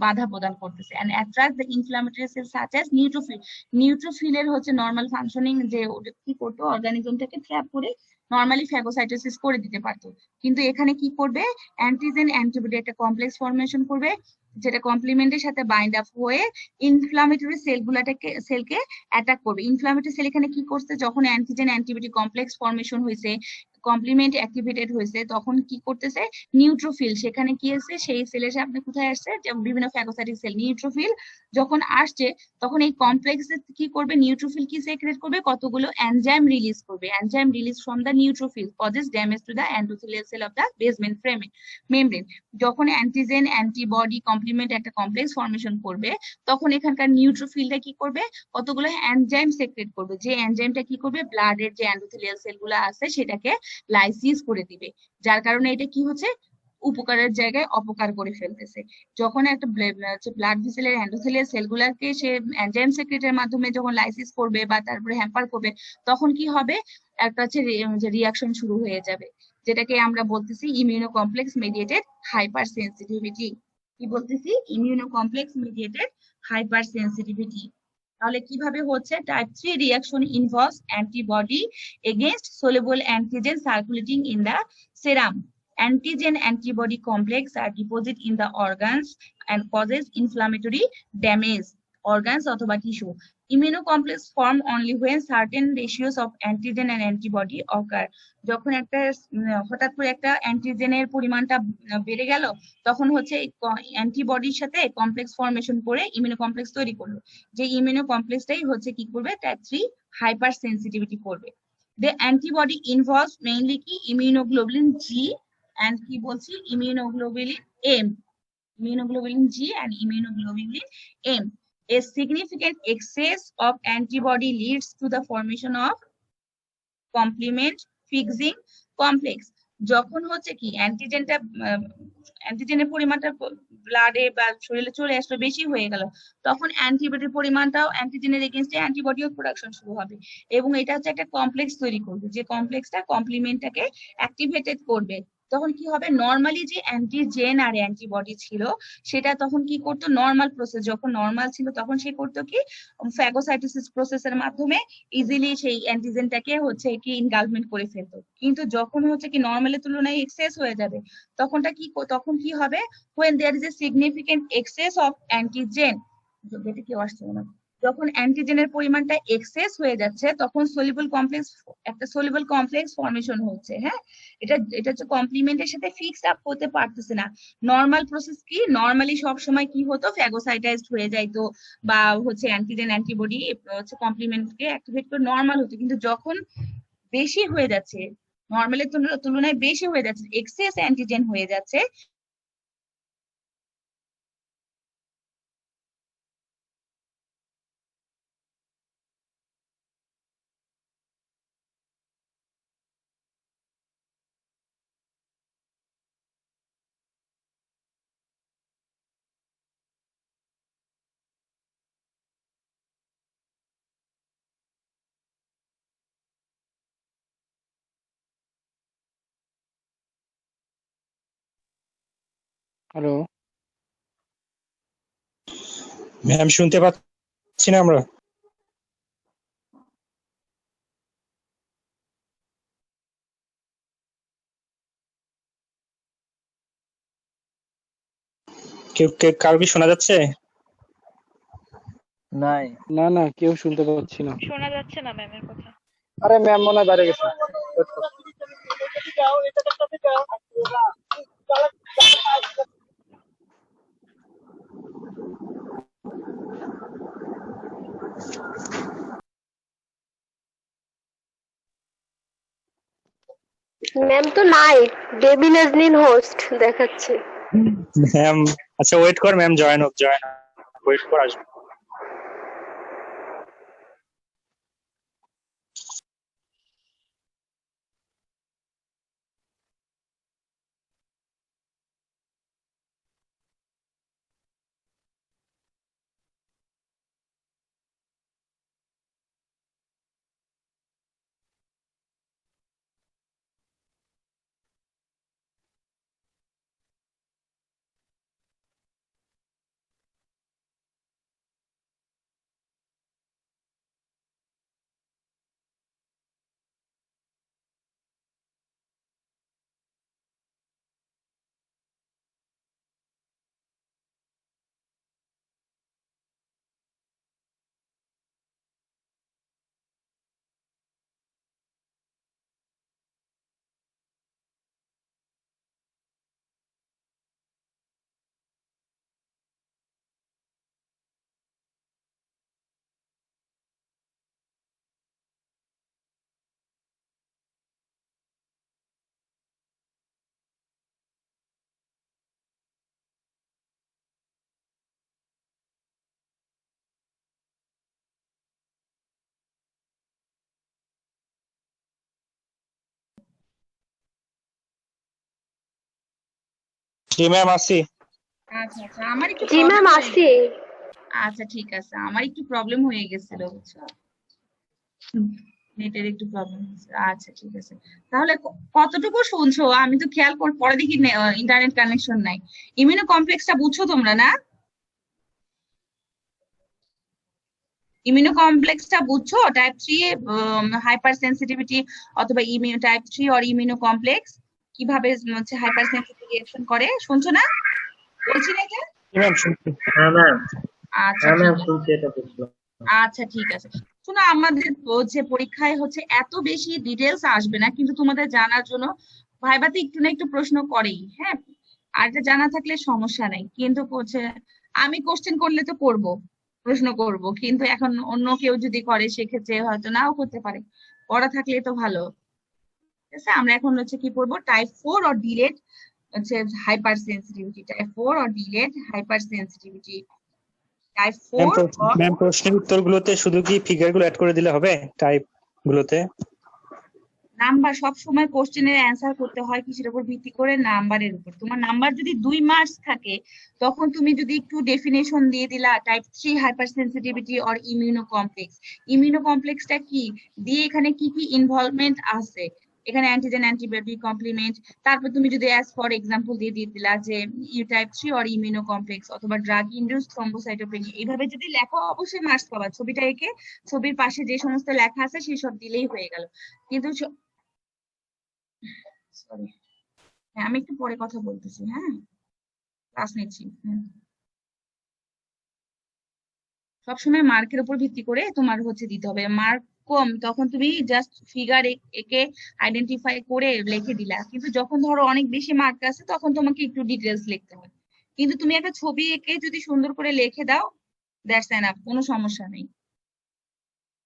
বাধা প্রদান করতেছে, and attract the inflammatory cells such as neutrophil. নিউট্রোফিলের হচ্ছে নরমাল ফাংশনিং, যে ওটা কি করতো, অর্গানিজমটাকে ট্র্যাপ করে নরমালি ফ্যাগোসাইটোসিস করে দিতে পারতো, কিন্তু এখানে কি করবে, অ্যান্টিজেন অ্যান্টিবডি একটা কমপ্লেক্স ফর্মেশন করবে, যেটা কমপ্লিমেন্টের সাথে বাইন্ড আপ হয়ে ইনফ্লামেটরি সেলকে অ্যাটাক করবে। ইনফ্লামেটরি সেল এখানে কি করছে, যখন অ্যান্টিজেন অ্যান্টিবডি কমপ্লেক্স ফর্মেশন হয়েছে, কমপ্লিমেন্ট অ্যাক্টিভেটেড হয়েছে, তখন কি করতেছে, নিউট্রোফিল সেখানে কি আছে, সেই সেলের সামনে কোথায় আসছে, যেমন বিভিন্ন ফ্যাগোসাইটিক সেল, নিউট্রোফিল যখন আসছে, তখন এই কমপ্লেক্সে কি করবে, নিউট্রোফিল কি সেক্রেট করবে, কতগুলো এনজাইম রিলিজ করবে, enzyme release from the neutrophil causes damage to the endothelial cell of the basement membrane. যখন অ্যান্টিজেন অ্যান্টিবডি কমপ্লিমেন্ট একটা কমপ্লেক্স ফর্মেশন করবে, তখন এখানকার নিউট্রোফিলটা কি করবে, কতগুলো এনজাইম সেক্রেট করবে, যে এনজাইমটা কি করবে, ব্লাডের যে এন্ডোথেলিয়াল সেলগুলো আছে সেটাকে লাইসিস করে দিবে, যার কারণে এটা কি হচ্ছে, উপকারের জায়গায় অপকার করে ফেলতেছে। যখন একটা ব্লাড ভেসেলের এন্ডোথেলিয়াল সেলগুলোকে সে এনজাইম সেক্রেটের মাধ্যমে যখন লাইসিস করবে বা তারপরে হ্যাম্পার করবে, তখন কি হবে, একটা হচ্ছে রিঅ্যাকশন শুরু হয়ে যাবে, যেটাকে আমরা বলতেছি immuno complex mediated hypersensitivity. কি বলতেছি, immuno complex mediated hypersensitivity. তাহলে কিভাবে হচ্ছে, type 3 reaction involves antibody against soluble antigen circulating in the serum. Antigen antibody complex are deposited in the organs and causes inflammatory damage organs অথবা tissue. Immunocomplex form only when certain ratios of antigen and antibody occur. যখন একটা হঠাৎ করে একটা অ্যান্টিজেনের পরিমাণটা বেড়ে গেল, তখন হচ্ছে অ্যান্টিবডির সাথে কমপ্লেক্স ফর্মেশন করে ইমিউনো কমপ্লেক্স তৈরি করলো, যে ইমিউনো কমপ্লেক্সটাই হচ্ছে কি করবে, টাইপ 3 হাইপার সেন্সিটিভিটি করবে। The antibody involves mainly কি immunoglobulin G and কি বলছি, immunoglobulin M, immunoglobulin G and immunoglobulin M. A significant excess of antibody leads to the formation of complement fixing complex. যখন হচ্ছে কি অ্যান্টিজেনের পরিমাণটা ব্লাডে বা শরীরে চলে আসলো, বেশি হয়ে গেল, তখন অ্যান্টিবডির পরিমাণটাও অ্যান্টিজেনের এগেনস্টে অ্যান্টিবডিও প্রোডাকশন শুরু হবে। এবং এটা হচ্ছে একটা কমপ্লেক্স তৈরি করবে, যে কমপ্লেক্সটা কমপ্লিমেন্টটাকে অ্যাক্টিভেটেড করবে। তখন কি হবে, নর্মালি যে অ্যান্টিজেন আর অ্যান্টিবডি ছিল সেটা তখন কি করতো, নর্মাল প্রসেস যখন নর্মাল ছিল তখন সে করতো কি, ফ্যাগোসাইটোসিস প্রসেসের মাধ্যমে ইজিলি সেই অ্যান্টিজেনটাকে হচ্ছে কি ইনগালমেন্ট করে ফেলতো। কিন্তু যখন হচ্ছে কি নর্মালের তুলনায় এক্সেস হয়ে যাবে, তখন কি হবে, when there is a significant excess of antigen, যেটা কি আসছে না, যখন অ্যান্টিজেনের পরিমাণটা এক্সেস হয়ে যাচ্ছে তখন একটা সলিউবল কমপ্লেক্স ফর্মেশন হচ্ছে। হ্যাঁ, এটা হচ্ছে কমপ্লিমেন্টের সাথে ফিক্সড আপ হতে পারতেছে না। নর্মাল প্রসেস কি, নর্মালি সব সময় কি হতো, ফ্যাগোসাইটাইজড হয়ে যাইতো বা হচ্ছে অ্যান্টিজেন অ্যান্টিবডি হচ্ছে কমপ্লিমেন্টকে অ্যাক্টিভেট করে নর্মাল হতো। কিন্তু যখন বেশি হয়ে যাচ্ছে, নর্মালের তুলনায় বেশি হয়ে যাচ্ছে, এক্সেস অ্যান্টিজেন হয়ে যাচ্ছে, হ্যালো, ম্যাম শুনতে পাচ্ছি না আমরা। কারো কি শোনা যাচ্ছে? নাই, না না কেউ শুনতে পাচ্ছি না। শোনা যাচ্ছে না ম্যামের কথা। আরে ম্যাম মনে হয় বাইরে গেছে। ম্যাম তো নাই, বেবি নাজনীন হোস্ট দেখাচ্ছে। ম্যাম আচ্ছা ওয়েট কর, ম্যাম জয়েন হোক, ওয়েট কর, আসবে। জি ম্যাম আসি। আচ্ছা আচ্ছা, আমার একটু জি ম্যাম প্রবলেম আসি। আচ্ছা ঠিক আছে, আমার একটু প্রবলেম হয়ে গেছিল বুঝছো, নেটের একটু প্রবলেম হয়েছে। আচ্ছা ঠিক আছে, তাহলে কতটুকু শুনছো, আমি তো খেয়াল পরে দেখি ইন্টারনেট কানেকশন নাই। ইমিউনো কমপ্লেক্সটা বুঝছো তোমরা না? ইমিউনো কমপ্লেক্সটা বুঝছো, টাইপ 3 হাইপার সেন্সিটিভিটি অথবা টাইপ 3 অর ইমিউনো কমপ্লেক্স কিভাবে হচ্ছে হাইপার সেন্সিটিভ রিঅ্যাকশন করে, শুনছো না? বলছি না যে? জি ম্যাম শুনছি। হ্যাঁ ম্যাম, আচ্ছা হ্যাঁ ঠিক ম্যাম আছে, শুনছি, এটা বুঝলাম। আচ্ছা ঠিক আছে। শোনো, আমাদের হচ্ছে পরীক্ষায় হচ্ছে এত বেশি ডিটেলস আসবে না, কিন্তু তোমাদের জানার জন্য ভাইবাতে একটু না একটু প্রশ্ন করেই। হ্যাঁ, আর এটা জানা থাকলে সমস্যা নেই, কিন্তু হচ্ছে আমি কোশ্চেন করলে তো করব, প্রশ্ন করব, কিন্তু এখন অন্য কেউ যদি করে সেক্ষেত্রে হয়তো নাও করতে পারে, পড়া থাকলে তো ভালো। ঠিক আছে, আমরা এখন হচ্ছে কি পড়বো, টাইপ 4 অর ডিলেড হচ্ছে hyper sensitivity, type 4 or delayed hypersensitivity, type 4 or ma'am প্রশ্নের উত্তরগুলোতে শুধু কি ফিগার গুলো অ্যাড করে দিলে হবে টাইপ গুলোতে? নাম্বার সব সময় কোশ্চেনের অ্যান্সার করতে হয় কিসের উপর ভিত্তি করে, নাম্বারের উপর। তোমার নাম্বার যদি 2 মার্কস থাকে, তখন তুমি যদি একটু ডেফিনেশন দিয়ে দিলা type 3 hypersensitivity or immuno complex. ইমিউনো কমপ্লেক্সটা কি দিয়ে এখানে কি কি ইনভলভমেন্ট আছে, এখানে অ্যান্টিজেন, অ্যান্টিবডি, কমপ্লিমেন্ট। তারপর তুমি যদি অ্যাজ ফর এক্সাম্পল দিয়ে দিলা যে you type 3 or immuno complex অথবা ড্রাগ ইনডিউস থ্রম্বোসাইটোপেনিয়া, এইভাবে যদি লেখো অবশ্যই মার্কস পাবা। ছবিটা এঁকে ছবির পাশে যে সমস্ত লেখা আছে সেই সব দিলেই হয়ে গেল। কিন্তু সরি, হ্যাঁ আমি একটু পরে কথা বলতেছি, হ্যাঁ ক্লাস নিচ্ছি। সবসময় মার্কের উপর ভিত্তি করে তোমার হচ্ছে দিতে হবে। মার্ক কম তখন তুমি জাস্ট ফিগার একে আইডেন্টিফাই করে লিখে দিলা, কিন্তু যখন ধরো অনেক বেশি মার্ক আছে তখন তোমাকে একটু ডিটেলস লিখতে হবে। কিন্তু তুমি একটা ছবি এঁকে যদি সুন্দর করে লিখে দাও, দ্যাটস এনাফ, কোনো সমস্যা নেই।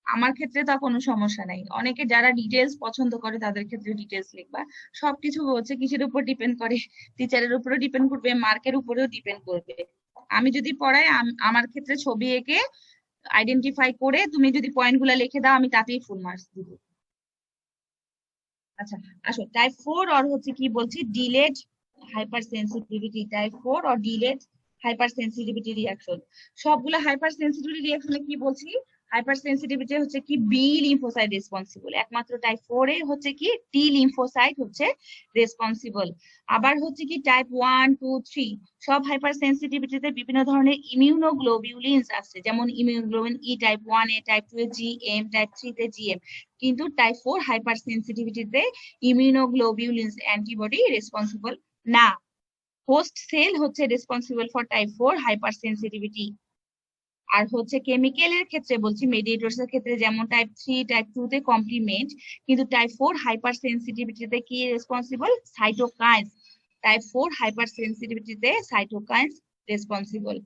আমার ক্ষেত্রে তা কোনো সমস্যা নাই। অনেকে যারা ডিটেলস পছন্দ করে তাদের ক্ষেত্রে ডিটেলস লিখবা। সবকিছু হচ্ছে কিসের উপর ডিপেন্ড করে, টিচারের উপরেও ডিপেন্ড করবে, মার্কের উপরেও ডিপেন্ড করবে। আমি যদি পড়াই আমার ক্ষেত্রে ছবি এঁকে আইডেন্টিফাই করে তুমি যদি পয়েন্ট গুলা লিখে দাও, আমি তাতেই ফুল মার্কস দিব। আচ্ছা আসো, টাইপ 4 অর হচ্ছে কি বলছি, delayed hypersensitivity. Type 4 or delayed hyper sensitivity reaction. সবগুলো হাইপার সেন্সিটিভিটি রিঅ্যাকশনে কি বলছি, হাইপার সেন্সিটিভিটি হচ্ছে কি বি লিম্ফোসাইট রেসপন্সিবল, একমাত্র টাইপ 4 এ হচ্ছে কি টি লিম্ফোসাইট হচ্ছে রেসপন্সিবল। আবার হচ্ছে কি টাইপ 1 2 3 সব হাইপার সেন্সিটিভিটিতে বিভিন্ন ধরনের ইমিউনোগ্লোবিউলিনস আছে, যেমন ইমিউনোগ্লোবিন ই টাইপ 1 এ, টাইপ 2 এ জিএম, টাইপ 3 তে জিএম। কিন্তু টাইপ 4 হাইপার সেন্সিটিভিটিতে ইমিউনোগ্লোবিউলিনস অ্যান্টিবডি রেসপন্সিবল না। হোস্ট সেল হচ্ছে responsible for type 4 hypersensitivity. আর হচ্ছে কেমিক্যালের ক্ষেত্রে বলছি, মেডিয়েটরস এর ক্ষেত্রে যেমন টাইপ 3 টাইপ 2 তে কমপ্লিমেন্ট, কিন্তু টাইপ 4 হাইপার সেন্সিটিভিটিতে কি রেসপন্সিবল, সাইটোকাইন্স। টাইপ 4 হাইপার সেন্সিটিভিটিতে সাইটোকাইন্স রেসপন্সিবল।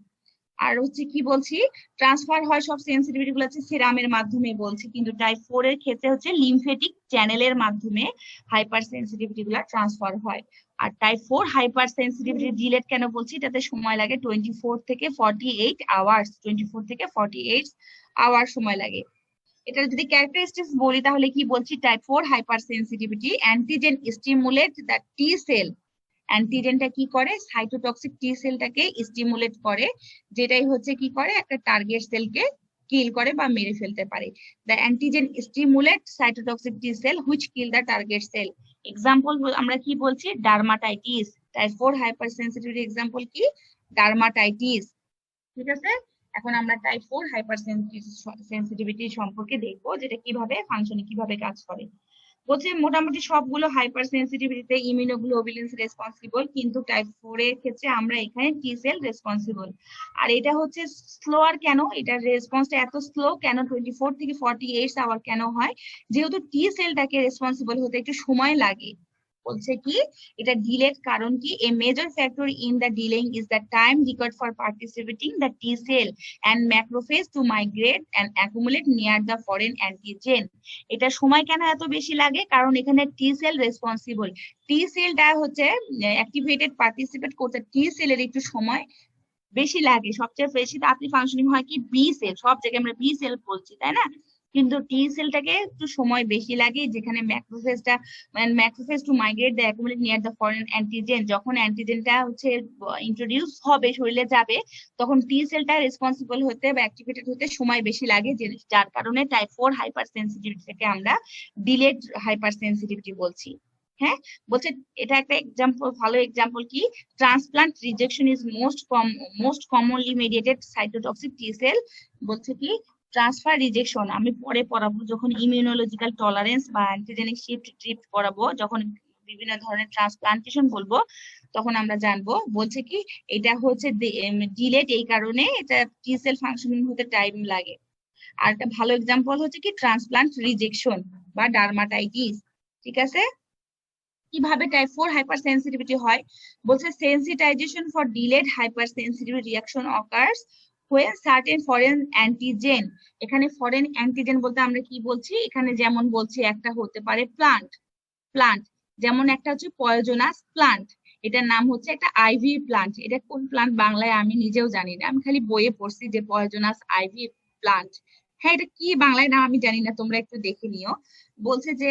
আর হচ্ছে কি বলছি, ট্রান্সফার হয় সব সেন্সিটিভিটি গুলো হচ্ছে সিরামের মাধ্যমে বলছি, কিন্তু টাইপ 4 এর ক্ষেত্রে হচ্ছে লিমফেটিক চ্যানেলের মাধ্যমে হাইপার সেন্সিটিভিটি গুলা ট্রান্সফার হয়। আর টাইপ 4 হাইপার সেন্সিটিভিটি ডিলেট কেন বলছি, এটাতে সময় লাগে 24 থেকে 48 আওয়ার্স, 24 থেকে 48 আওয়ার সময় লাগে। এটা যদি ক্যারেক্টারিস্টিক্স বলি তাহলে কি বলছি, type 4 hypersensitivity antigen stimulate the T cell. অ্যান্টিজেনটা কি করে, সাইটোটক্সিক টি সেলটাকে স্টিমুলেট করে, যেটাই হচ্ছে কি করে একটা টার্গেট সেলকে কিল করে বা মেরে ফেলতে পারে। The antigen stimulate cytotoxic T cell which kill the target cell. Example আমরা কি বলছি, dermatitis. Type 4 hypersensitivity example কি, ডার্মাটাইটিস। ঠিক আছে, এখন আমরা টাইপ 4 হাইপার সেন্সিটিভিটি সম্পর্কে দেখবো, যেটা কিভাবে ফাংশনে কিভাবে কাজ করে। বলছে মোটামুটি সবগুলো হাইপার সেন্সিটিভিটিতে ইমিউনোগ্লোবুলিনস রেসপন্সিবল, কিন্তু টাইপ 4 এর ক্ষেত্রে আমরা এখানে টি সেল রেসপন্সিবল। আর এটা হচ্ছে স্লোয়ার কেন, এটার রেসপন্সটা এত স্লো কেন, 24 থেকে 48 আওয়ার কেন হয়, যেহেতু টি সেলটাকে রেসপন্সিবল হতে একটু সময় লাগে। বলছে কি এটা ডিলেড কারণ কি, a major factor in the delaying is the time required for participating the T cell and macrophage to migrate and accumulate near the foreign antigen. এটা সময় কেন এত বেশি লাগে, কারণ এখানে টি সেল রেসপন্সিবল। টি সেলটা হচ্ছে অ্যাক্টিভেটেড পার্টিসিপেট করতে টি সেলের একটু সময় বেশি লাগে। সবচেয়ে বেশি তাড়াতাড়ি ফাংশনিং হয় কি বি সেল, সব জায়গায় আমরা বি সেল বলছি তাই না, কিন্তু টি সেলটাকে একটু সময় বেশি লাগে, যেখানে macrophage to migrate the accumulate near the foreign antigen. যখন অ্যান্টিজেনটা হচ্ছে ইন্ট্রোডিউস হবে শরীরে যাবে, তখন টি সেলটা রেসপন্সিবল হতে বা অ্যাক্টিভেটেড হতে সময় বেশি লাগে, যার কারণে টাইপ 4 হাইপার সেন্সিটিভিটিকে আমরা ডিলেড হাইপার সেন্সিটিভিটি বলছি। হ্যাঁ, বলছে এটা একটা এক্সাম্পল, ভালো এক্সাম্পল কি, transplant rejection is most commonly mediated cytotoxic T sell. বলছে কি ট্রান্সফার রিজেকশন আমি পরে পড়াবো, যখন ইমিউনোলজিক্যাল টলারেন্স বা অ্যান্টিজেনিক শিফট ট্রিপ পড়াবো, যখন বিভিন্ন ধরনের ট্রান্সপ্লান্টেশন বলবো তখন আমরা জানবো। বলছে কি এটা হচ্ছে ডিলেট এই কারণে, এটা টি সেল ফাংশনিং হতে টাইম লাগে। আর একটা ভালো এক্সাম্পল হচ্ছে কি ট্রান্সপ্লান্ট রিজেকশন বা ডার্মাটাইটিস। ঠিক আছে, কিভাবে টাইপ 4 হাইপার সেন্সিটিভিটি হয়, বলছে sensitisation for delayed hyper sensitive reaction occurs when certain foreign antigen। এখানে ফরেন অ্যান্টিজেন বলতে আমরা কি বলছি, এখানে যেমন বলছি একটা হতে পারে প্লান্ট, যেমন একটা হচ্ছে পয়জনাস প্লান্ট, এটার নাম হচ্ছে একটা আইভি প্লান্ট। এটা কোন প্লান্ট বাংলায় আমি নিজেও জানি না, আমি খালি বইয়ে পড়ছি যে পয়জনাস আইভি প্লান্ট। হ্যাঁ, এটা কি বাংলায় নাম আমি জানি না, তোমরা একটু দেখে নিও। বলছে যে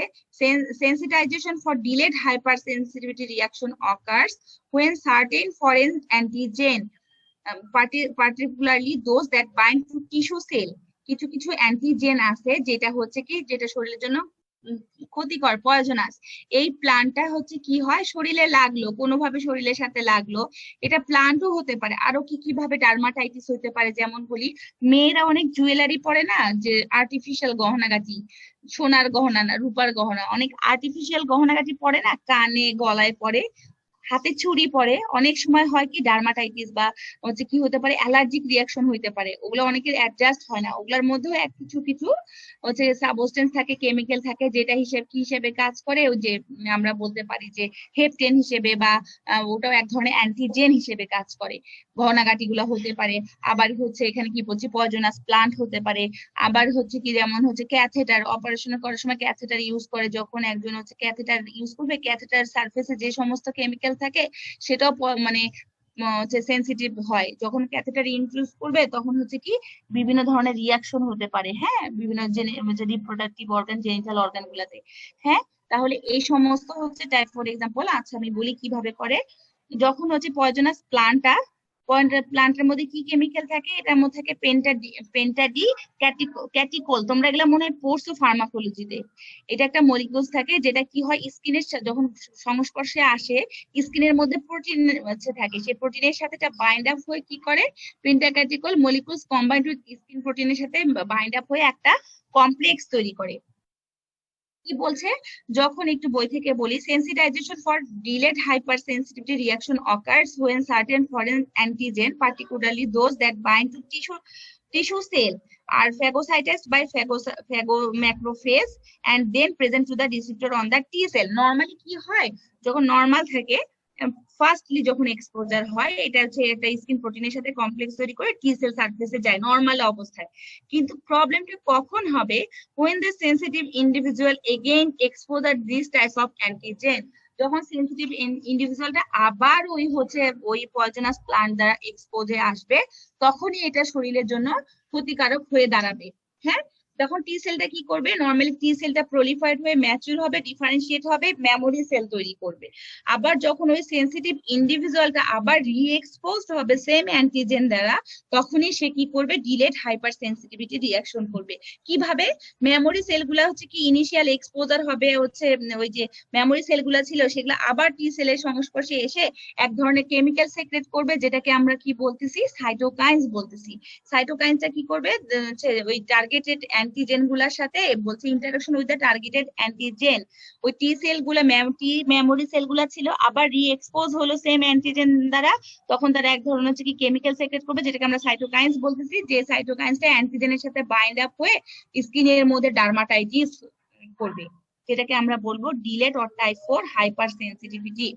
sensitization for delayed hypersensitivity reaction occurs when certain foreign antigen, particularly those that bind to tissue cell, কিছু কিছু অ্যান্টিজেন আছে যেটা হচ্ছে কি, যেটা শরীরের জন্য ক্ষতিকর, পয়জনাস। এই প্লান্টটা হচ্ছে কি হয়, শরীরে লাগলো, কোনোভাবে শরীরের সাথে লাগলো, এটা প্লান্টও হতে পারে। আরো কি কিভাবে ডার্মাটাইটিস হতে পারে, যেমন বলি মেয়েরা অনেক জুয়েলারি পরে না, যে আর্টিফিশিয়াল গহনাগাটি, সোনার গহনা না রূপার গহনা, অনেক আর্টিফিশিয়াল গহনাগাটি পরে না, কানে গলায় পরে, হাতে চুড়ি পরে, অনেক সময় হয় কি ডার্মাটাইটিস বা হচ্ছে কি হতে পারে, অ্যালার্জিক রিয়াকশন হইতে পারে। ওগুলো অনেকের অ্যাডজাস্ট হয় না, ওগুলোর মধ্যেও কিছু কিছু হচ্ছে সাবস্টেন্স থাকে, কেমিক্যাল থাকে, যেটা হিসেবে কাজ করে, ওই যে আমরা বলতে পারি যে হেপটেন হিসেবে, বা ওটাও এক ধরনের অ্যান্টিজেন হিসেবে কাজ করে। গহনাগাটি গুলো হতে পারে, আবার হচ্ছে এখানে কি বলছি পয়জনাস প্লান্ট হতে পারে, আবার হচ্ছে কি যেমন হচ্ছে ক্যাথেটার, অপারেশন করার সময় ক্যাথেটার ইউজ করে, যখন একজন হচ্ছে ক্যাথেটার ইউজ করবে, ক্যাথেটার সারফেসে যে সমস্ত কেমিক্যাল থাকে সেটাও মানে হচ্ছে সেনসিটিভ হয়। যখন ক্যাথেটার ইনফিউজ করবে তখন হচ্ছে কি বিভিন্ন ধরনের রিয়াকশন হতে পারে, হ্যাঁ, বিভিন্ন রিপ্রোডাক্টিভ অর্গান, জেনিটাল অর্গান গুলাতে। হ্যাঁ, তাহলে এই সমস্ত হচ্ছে টাইপ, ফর এক্সাম্পল, আচ্ছা আমি বলি কিভাবে করে। যখন হচ্ছে পয়জনাস প্লান্টের মধ্যে কি কেমিক্যাল থাকে, এটার মধ্যে থাকে পেন্টাডি ক্যাটিকোল, তোমরা এগুলা মনে হয় পড়ছো ফার্মাকোলজিতে। এটা একটা মলিকিউলস থাকে, যেটা কি হয় স্কিনের যখন সংস্পর্শে আসে, স্কিনের মধ্যে প্রোটিন থাকে, সেই প্রোটিনের সাথে এটা বাইন্ড আপ হয়ে কি করে, পেন্টাক্যাটিকল মলিকিউলস কম্বাইন্ড উইথ স্কিন প্রোটিনের সাথে বাইন্ড আপ হয়ে একটা কমপ্লেক্স তৈরি করে। কি বলছে, যখন একটু বই থেকে বলি, sensitization for delayed hypersensitivity reaction occurs when certain foreign antigen, particularly those that bind to tissue cell, are phagocytized by phagomacrophage and then present to the receptor on the T cell. Normally কি হয়, যখন normal থাকে, firstly যখন exposure হয়, এটা হচ্ছে একটা skin প্রোটিনের সাথে কমপ্লেক্স তৈরি করে টি সেল সারফেসে যায় নর্মাল অবস্থায়। কিন্তু প্রবলেমটা কখন হবে, when the sensitive individual again exposure these types of antigen, যখন সেনসিটিভ ইন্ডিভিজুয়ালটা আবার ওই পয়জনাস প্লান্ট দ্বারা এক্সপোজে আসবে, তখনই এটা শরীরের জন্য ক্ষতিকারক হয়ে দাঁড়াবে। হ্যাঁ, তখন টি সেলটা কি করবে, নর্মালি টি সেলটা প্রলিফারেট হয়ে ম্যাচিউর হবে, ডিফারেন্সিয়েট হবে, মেমোরি সেল তৈরি করবে। আবার যখন ওই সেনসিটিভ ইন্ডিভিজুয়ালটা আবার রিএক্সপোজড হবে সেম অ্যান্টিজেন দ্বারা, তখনই সে কি করবে, ডিলেড হাইপার সেন্সিটিভিটি রিয়াকশন করবে। কিভাবে, মেমোরি সেলগুলা হচ্ছে কি ইনিশিয়াল এক্সপোজার হবে, হচ্ছে ওই যে মেমোরি সেলগুলা ছিল সেগুলো আবার টি সেলের সংস্পর্শে এসে এক ধরনের কেমিক্যাল সেক্রেট করবে, যেটাকে আমরা কি বলতেছি, সাইটোকাইন্স বলতেছি। সাইটোকাইন্সটা কি করবে, ওই টার্গেটেড অ্যান্টিজেন গুলার সাথে বলছে interaction with the targeted antigen, ওই টি সেল গুলা মেমোরি সেল গুলা ছিল আবার রিএক্সপোজ হলো সেম অ্যান্টিজেন দ্বারা, তখন তারা এক ধরনের হচ্ছে কি কেমিক্যাল সেক্রেট করবে, যেটাকে আমরা সাইটোকাইন্স বলতেছি। যে সাইটোকাইন্সটা অ্যান্টিজেনের সাথে বাইন্ড আপ হয়ে স্কিনের মধ্যে ডার্মাটাইটিস করবে, যেটাকে আমরা বলবো delayed or type 4 hyper sensitivity.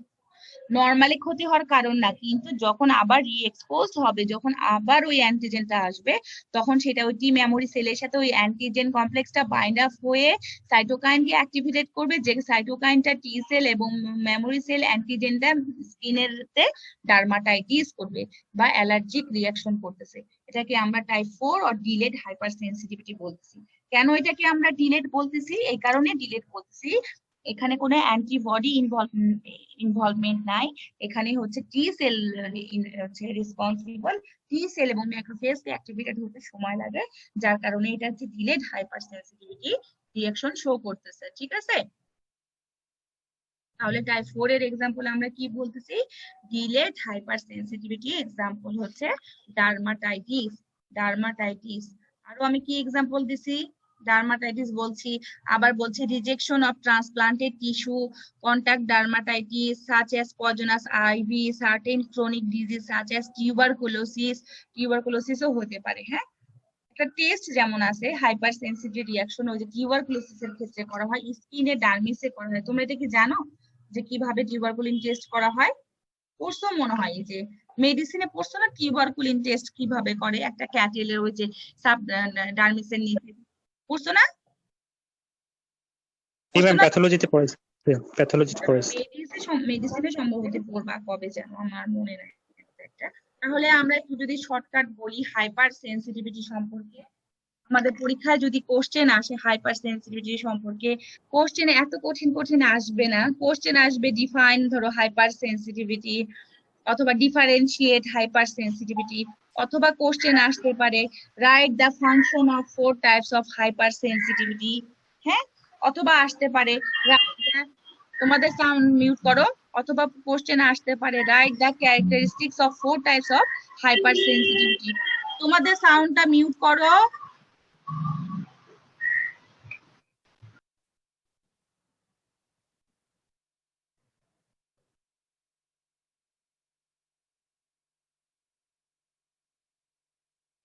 Normally ক্ষতি হওয়ার কারণ না, কিন্তু যখন আবার রিএক্সপোজ হবে, যখন আবার ওই অ্যান্টিজেনটা আসবে, তখন সেটা ওই টি মেমোরি সেলের সাথে ওই অ্যান্টিজেন কমপ্লেক্সটা বাইন্ড আপ হয়ে সাইটোকাইনকে অ্যাক্টিভেট করবে, যে সাইটোকাইনটা টি সেল এবং মেমোরি সেল অ্যান্টিজেনটা স্কিনেরতে ডার্মাটাইটিস করবে বা অ্যালার্জিক রিয়াকশন করতেছে। এটাকে আমরা type 4 or delayed hyper sensitivity বলতেছি। কেন এটাকে আমরা ডিলেড বলতেছি, এই কারণে ডিলেড বলতেছি, এখানে কোনো অ্যান্টিবডি ইনভলভমেন্ট নাই, এখানে হচ্ছে টি সেল হচ্ছে রেসপন্সিবল, টি সেল এবং ম্যাক্রোফেজকে অ্যাক্টিভেটেড হতে সময় লাগে, যার কারণে এটা হচ্ছে delayed hyper sensitivity reaction show করতেছে। ঠিক আছে, তাহলে টাইপ 4 এর এক্সাম্পল আমরা কি বলতেছি, ডিলেড হাইপার সেন্সিটিভিটি, এক্সাম্পল হচ্ছে ডার্মাটাইটিস। আরো আমি কি এক্সাম্পল দিছি, ডার্মাটাইটিস বলছি, আবার বলছি rejection of transplanted tissue, contact dermatitis such as poisonous ivy, certain chronic disease such as টিউবারকুলোসিসও হতে পারে। হ্যাঁ, একটা টেস্ট যেমন আছে হাইপার সেন্সিটিভ রিঅ্যাকশন, ওই যে টিউবারকুলোসিসের ক্ষেত্রে করা হয়, স্কিনে ডার্মিসে করা হয়। তোমরা এটা কি জানো যে কিভাবে টিউবারকুলিন টেস্ট করা হয়? পড়ছো মনে হয়, এই যে মেডিসিনে পড়ছো না, টিউবারকুলিন টেস্ট কিভাবে করে, একটা ক্যাটেলের ওই যে সাব ডার্মিসের নিচে পড়ছো না? জি ম্যাম, প্যাথোলজিতে পড়েছি, প্যাথোলজিতে পড়েছি। মেডিসিনে সম্ভবত পড়বা, কবে যেন আমার মনে নাই একটা। তাহলে আমরা একটু যদি শর্টকাট বলি হাইপার সেন্সিটিভিটি সম্পর্কে, আমাদের পরীক্ষায় যদি কোশ্চেন আসে হাইপার সেন্সিটিভিটি সম্পর্কে, কোশ্চেন এত কঠিন কঠিন আসবে না। কোশ্চেন আসবে ডিফাইন ধরো হাইপার সেন্সিটিভিটি, অথবা ডিফারেন্সিয়েট হাইপার সেন্সিটিভিটি, অথবা কোশ্চেন আসতে পারে write the function of 4 types of hyper sensitivity. হ্যাঁ, অথবা আসতে পারে তোমাদের সাউন্ড মিউট করো, অথবা কোশ্চেন আসতে পারে write the characteristics of 4 types of hyper sensitivity. তোমাদের সাউন্ডটা মিউট করো।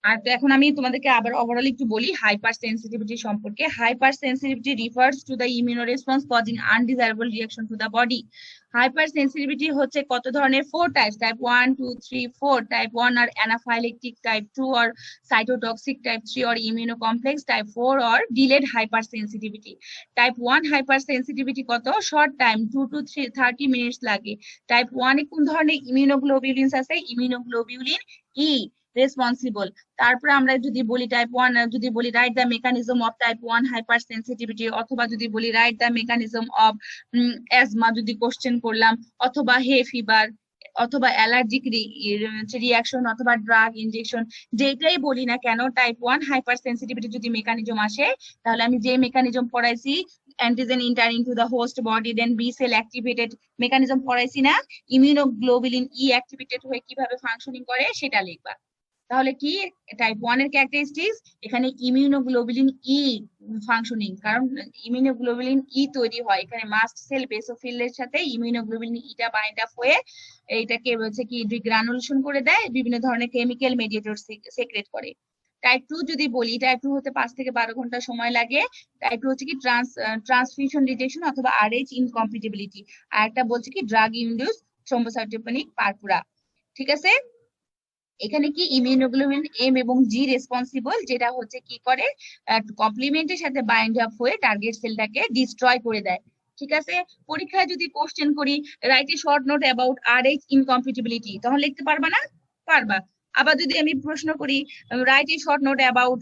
আর তো এখন আমি তোমাদেরকে আবার ওভারঅল একটু বলি হাইপার সেন্সিটিভিটি সম্পর্কে। Hypersensitivity refers to the immuno response causing undesirable reaction to the body. Hypersensitivity হচ্ছে কত ধরনের? 4 টাইপস, টাইপ 1 2 3 4। টাইপ 1 আর অ্যানাফাইলেকটিক, টাইপ 2 আর সাইটোটক্সিক, টাইপ 3 আর ইমিউনো কমপ্লেক্স, টাইপ 4 আর delayed hypersensitivity. Type 1 hypersensitivity কত? Short time, 2 to 30 minutes লাগে। Type 1 এ কোন ধরনের ইমিউনোগ্লোবিউলিনস আছে? Immunoglobulin E responsible. তারপরে আমরা যদি বলি টাইপ 1, যদি বলি write the mechanism of type 1 hypersensitivity, অথবা যদি বলি write the mechanism of asthma যদি কোশ্চেন করলাম, অথবা হে ফিভার, অথবা অ্যালার্জিক রিয়াকশন, অথবা ড্রাগ ইনজেকশন, যেটাই বলি না কেন টাইপ 1 হাইপার সেন্সিটিভিটি যদি মেকানিজম আসে, তাহলে আমি যে মেকানিজম পড়াইছি antigen entering to the host body, then B cell activated mechanism পড়াইছি না, ইমিউনোগ্লোবুলিন ই অ্যাক্টিভেটেড হয়ে কিভাবে ফাংশনিং করে সেটা লিখবা। তাহলে কি টাইপ 1 এর ক্যারেক্টারিস্টিক্স? এখানে ইমিউনোগ্লোবুলিন ই ফাংশনিং, কারণ ইমিউনোগ্লোবুলিন ই তৈরি হয় এখানে মাস্ট সেল বেসোফিলের সাথে ইমিউনোগ্লোবুলিন ইটা বাইন্ড আপ হয়ে এইটাকে হচ্ছে কি ডিগ্রানুলেশন করে দেয়, বিভিন্ন ধরনের কেমিক্যাল মেডিয়েটর সেক্রেট করে। টাইপ 2 যদি বলি, টাইপ 2 হতে 5 থেকে 12 ঘন্টা সময় লাগে। টাইপ 2 হচ্ছে কি ট্রান্সফিউশন রিজেকশন অথবা আরএইচ ইনকম্পিটিবিলিটি। আর একটা বলছে কি ড্রাগ ইনডিউস থ্রোম্বোসাইটোপেনিক পারপুরা। ঠিক আছে, এখানে কি ইমিউনোগ্লোবিন এম এবং জি রেসপন্সিবল, যেটা হচ্ছে কি করে কমপ্লিমেন্টের সাথে বাইন্ড আপ হয়ে টার্গেট সেলটাকে ডিস্ট্রয় করে দেয়। ঠিক আছে, পরীক্ষায় যদি কোশ্চেন করি write a short note about Rh incompatibility, তখন লিখতে পারবা না? পারবা। আবার যদি আমি প্রশ্ন করি write a short note about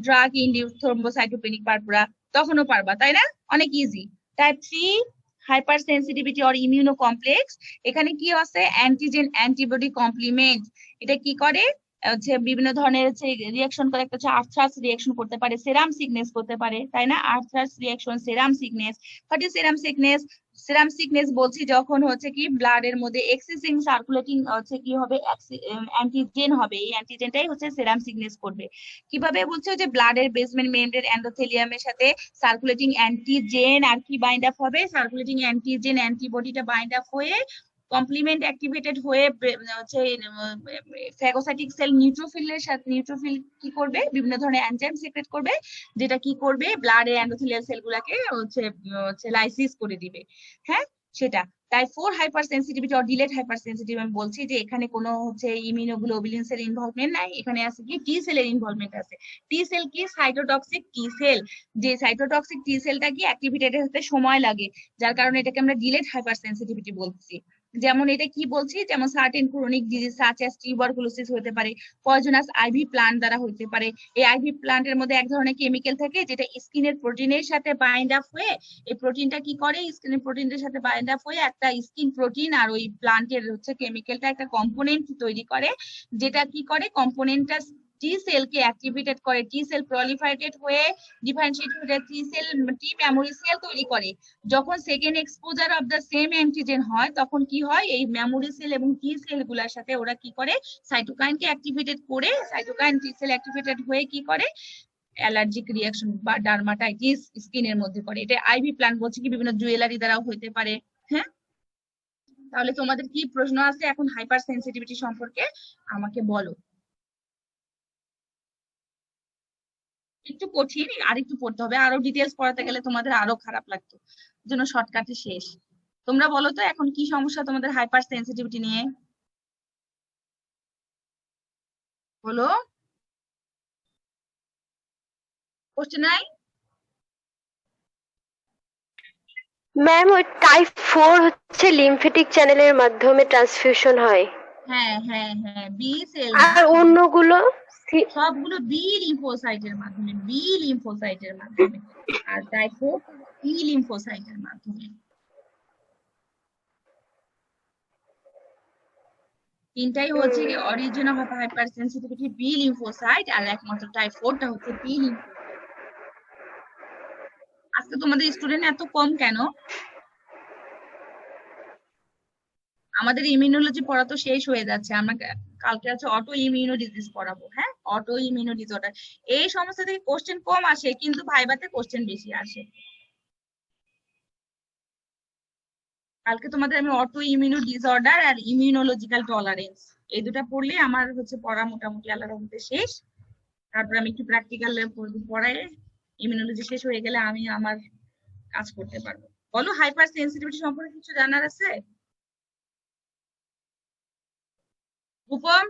drug induced thrombocytopenic purpura, তখনও পারবা, তাই না? অনেক easy. Type 3 hypersensitivity or immuno complex, এখানে কি আছে? Antigen antibody complement. এটা কি করে? হচ্ছে বিভিন্ন ধরনের হচ্ছে রিঅ্যাকশন করে, একটা হচ্ছে আর্থ্রাস রিঅ্যাকশন করতে পারে, সেরাম সিকনেস করতে পারে, তাই না? Arthus reaction, serum sickness. What is serum sickness? Serum sickness বলছি যখন হচ্ছে কি ব্লাড এর মধ্যে এক্সেসিং সার্কুলেটিং হচ্ছে কি হবে, অ্যান্টিজেন হবে, এই অ্যান্টিজেনটাই হচ্ছে সেরাম সিকনেস করবে। কিভাবে বলছে? যে ব্লাডের বেসমেন্ট মেমব্রেন এন্ডোথেলিয়ামের সাথে সার্কুলেটিং অ্যান্টিজেন আর কি বাইন্ড আপ হবে, সার্কুলেটিং অ্যান্টিজেন অ্যান্টিবডিটা বাইন্ড আপ হয়ে কমপ্লিমেন্ট অ্যাক্টিভেটেড হয়ে হচ্ছে ফ্যাগোসাইটিক সেল নিউট্রোফিলের সাথে, নিউট্রোফিল কি করবে? বিভিন্ন ধরনের এনজাইম সিক্রেট করবে, যেটা কি করবে ব্লাডের এন্ডোথেলিয়াল সেলগুলোকে হচ্ছে লাইসিস করে দিবে। হ্যাঁ, সেটা। Type 4 hypersensitivity or delayed hyper sensitive, আমি বলছি যে এখানে কোনো হচ্ছে ইমিউনোগ্লোবুলিনস এর ইনভলভমেন্ট নাই, এখানে আছে কি টি সেলের ইনভলভমেন্ট আছে। টি সেল কি? Cytotoxic T sell. যে সাইটোটক্সিক টি সেলটা কি অ্যাক্টিভেটেড হতে সময় লাগে, যার কারণে এটাকে আমরা ডিলেড হাইপার সেন্সিটিভিটি বলছি। যেমন এটা কি বলছি, যেমন certain chronic disease such as tuberculosis হতে পারে, পয়জনাস আইভি প্লান্ট দ্বারা হতে পারে। এই আইভি প্লান্টের মধ্যে এক ধরনের কেমিক্যাল থাকে যেটা স্কিনের প্রোটিনের সাথে বাইন্ড আপ হয়ে, এই প্রোটিনটা কি করে? স্কিনের প্রোটিনের সাথে বাইন্ড আপ হয়ে একটা স্কিন প্রোটিন আর ওই প্লান্টের হচ্ছে কেমিক্যালটা একটা কম্পোনেন্ট তৈরি করে, যেটা কি করে কম্পোনেন্টটা টি সেলকে অ্যাক্টিভেটেড করে, টি সেল প্রলিফারেটেড হয়ে ডিফারেন্সিয়েট হয়ে টি সেল, টি মেমোরি সেল তৈরি করে। যখন second exposure of the same antigen হয়, তখন কি হয়? এই মেমোরি সেল এবং টি সেল গুলার সাথে ওরা কি করে? সাইটোকাইনকে অ্যাক্টিভেটেড করে, সাইটোকাইন টি সেল অ্যাক্টিভেটেড হয়ে কি করে? অ্যালার্জিক রিঅ্যাকশন বা ডার্মাটাইটিস স্কিনের মধ্যে করে। এটা আইভি প্লান্ট বলছে কি বিভিন্ন জুয়েলারি দ্বারাও হতে পারে। হ্যাঁ, তাহলে তোমাদের কি প্রশ্ন আছে এখন হাইপার সেন্সিটিভিটি সম্পর্কে আমাকে বলো। একটু কঠিন, আর একটু পড়তে হবে, আরো ডিটেলস পড়াতে গেলে তোমাদের আরো খারাপ লাগতো, জন্য শর্টকাটে শেষ। তোমরা বলো তো এখন কি সমস্যা তোমাদের হাইপার সেন্সিটিভিটি নিয়ে? বলো, কোশ্চেন নাই? ম্যাম ওই টাইপ 4 হচ্ছে লিম্ফেটিক চ্যানেলের মাধ্যমে ট্রান্সফিউশন হয়, হ্যাঁ হ্যাঁ হ্যাঁ, বি সেল আর অন্যগুলো সবগুলো বি লিম্ফোসাইটের মাধ্যমে, বি লিম্ফোসাইটের মাধ্যমে। আর টাইপ 4 টি লিম্ফোসাইটের মাধ্যমে। তিনটাই হচ্ছে origin of hypersensitivity B lymphocyte, আর একমাত্র টাইপ 4 টা হচ্ছে টি লিম্ফোসাইট। আজকে তোমাদের স্টুডেন্ট এত কম কেন? আমাদের ইমিউনোলজি পড়া তো শেষ হয়ে যাচ্ছে, আমরা কালকে আছে অটো ইমিউনো ডিজিজ পড়াবো। হ্যাঁ, অটো ইমিউনো ডিসঅর্ডার, এই সমস্ত থেকে কোশ্চেন কম আসে কিন্তু ভাইভাতে কোশ্চেন বেশি আসে। কালকে তোমাদের আমি অটো ইমিউনো ডিসঅর্ডার আর ইমিউনোলজিক্যাল টলারেন্স এই দুটা পড়লে আমার হচ্ছে পড়া মোটামুটি আল্লাহর রহমতে শেষ। তারপর আমি একটু প্র্যাকটিক্যাল পড়াই, ইমিউনোলজি শেষ হয়ে গেলে আমি আমার কাজ করতে পারবো। বলো, হাইপার সেন্সিটিভিটি সম্পর্কে কিছু জানার আছে? উপম?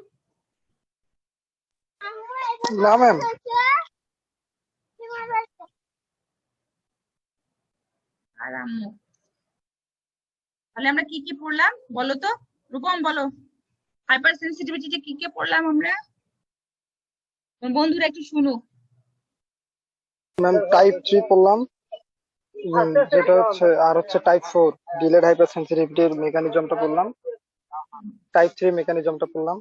না ম্যাম। আর আম্মু? তাহলে আমরা কি কি পড়লাম বলো তো, রূপম বলো, হাইপার সেন্সিটিভিটিতে কি কি পড়লাম আমরা? তোমার বন্ধুরা একটু শুনুক। ম্যাম টাইপ 3 পড়লাম, যেটা হচ্ছে, আর হচ্ছে টাইপ 4 ডিলেড হাইপার সেন্সিটিভিটির মেকানিজমটা পড়লাম, টাইপ 3 মেকানিজমটা পড়লাম।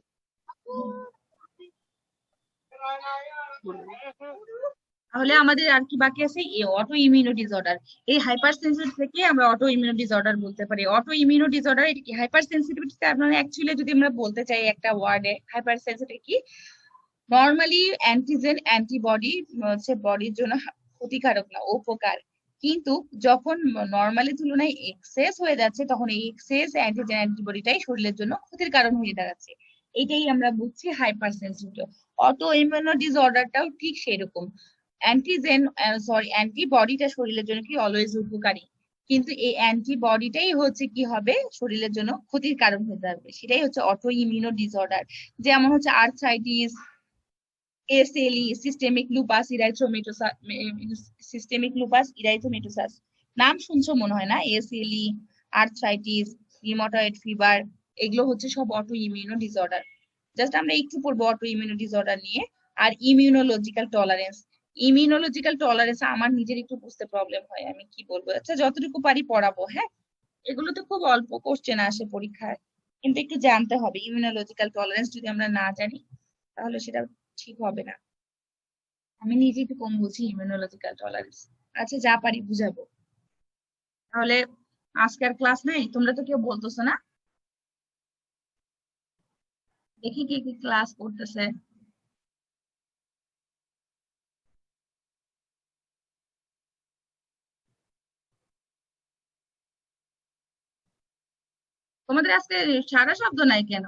তাহলে আমাদের আর কি বাকি আছে? Auto immuno disorder. এই হাইপার সেন্সিটিভ থেকে আমরা অটো ইমিউনো ডিসঅর্ডার বলতে পারি। অটো ইমিউনো ডিসঅর্ডার এটা কি? হাইপার সেন্সিটিভিটিতে আপনারা অ্যাকচুয়ালি যদি আমরা বলতে চাই একটা ওয়ার্ডে, হাইপার সেন্সিটিভ কি? নর্মালি অ্যান্টিজেন অ্যান্টিবডি হচ্ছে বডির জন্য ক্ষতিকারক না, উপকার। কিন্তু যখন নর্মালি তুলনায় এক্সেস হয়ে যাচ্ছে তখন এই এক্সেস অ্যান্টিজেন অ্যান্টিবডিটাই শরীরের জন্য ক্ষতির কারণ হয়ে দাঁড়াচ্ছে। এটাই আমরা বুঝছি হাইপার সেন্সিটিভ। অটো ইমিউনো ডিসঅর্ডারটাও ঠিক সেরকম। অ্যান্টিবডিটা শরীরের জন্য কি অলওয়েজ উপকারী, কিন্তু এই অ্যান্টিবডিটাই হচ্ছে কি হবে শরীরের জন্য ক্ষতির কারণ হয়ে যাবে। সেটাই হচ্ছে অটো ইমিউনো ডিসঅর্ডার। যেমন হচ্ছে arthritis, SLE, systemic lupus erythematosus, নাম শুনছো মনে হয় না? এসএলই, আর্থ্রাইটিস, রিউমাটয়েড ফিভার, এগুলো হচ্ছে সব অটো ইমিউনো ডিসঅর্ডার। জাস্ট আমরা একটু পড়বো অটো ইমিউনো ডিসঅর্ডার নিয়ে। আর ইমিউনোলজিক্যাল টলারেন্স, ইমিউনোলজিক্যাল টলারেন্স আমার নিজের একটু বুঝতে প্রবলেম হয়, আমি কি বলবো, আচ্ছা যতটুকু পারি পড়াবো। হ্যাঁ, এগুলো তো খুব অল্প কোশ্চেন আসে পরীক্ষায়, কিন্তু একটু জানতে হবে। ইমিউনোলজিক্যাল টলারেন্স যদি আমরা না জানি তাহলে সেটা ঠিক হবে না। আমি নিজে একটু কম বুঝি ইমিউনোলজিক্যাল টলারেন্স। আচ্ছা, যা পারি বুঝাবো। তাহলে আজকে আর ক্লাস নেই? তোমরা তো কেউ বলতেছো না, দেখি কি কি ক্লাস করতেছে। তোমাদের আজকে সারা শব্দ নাই কেন?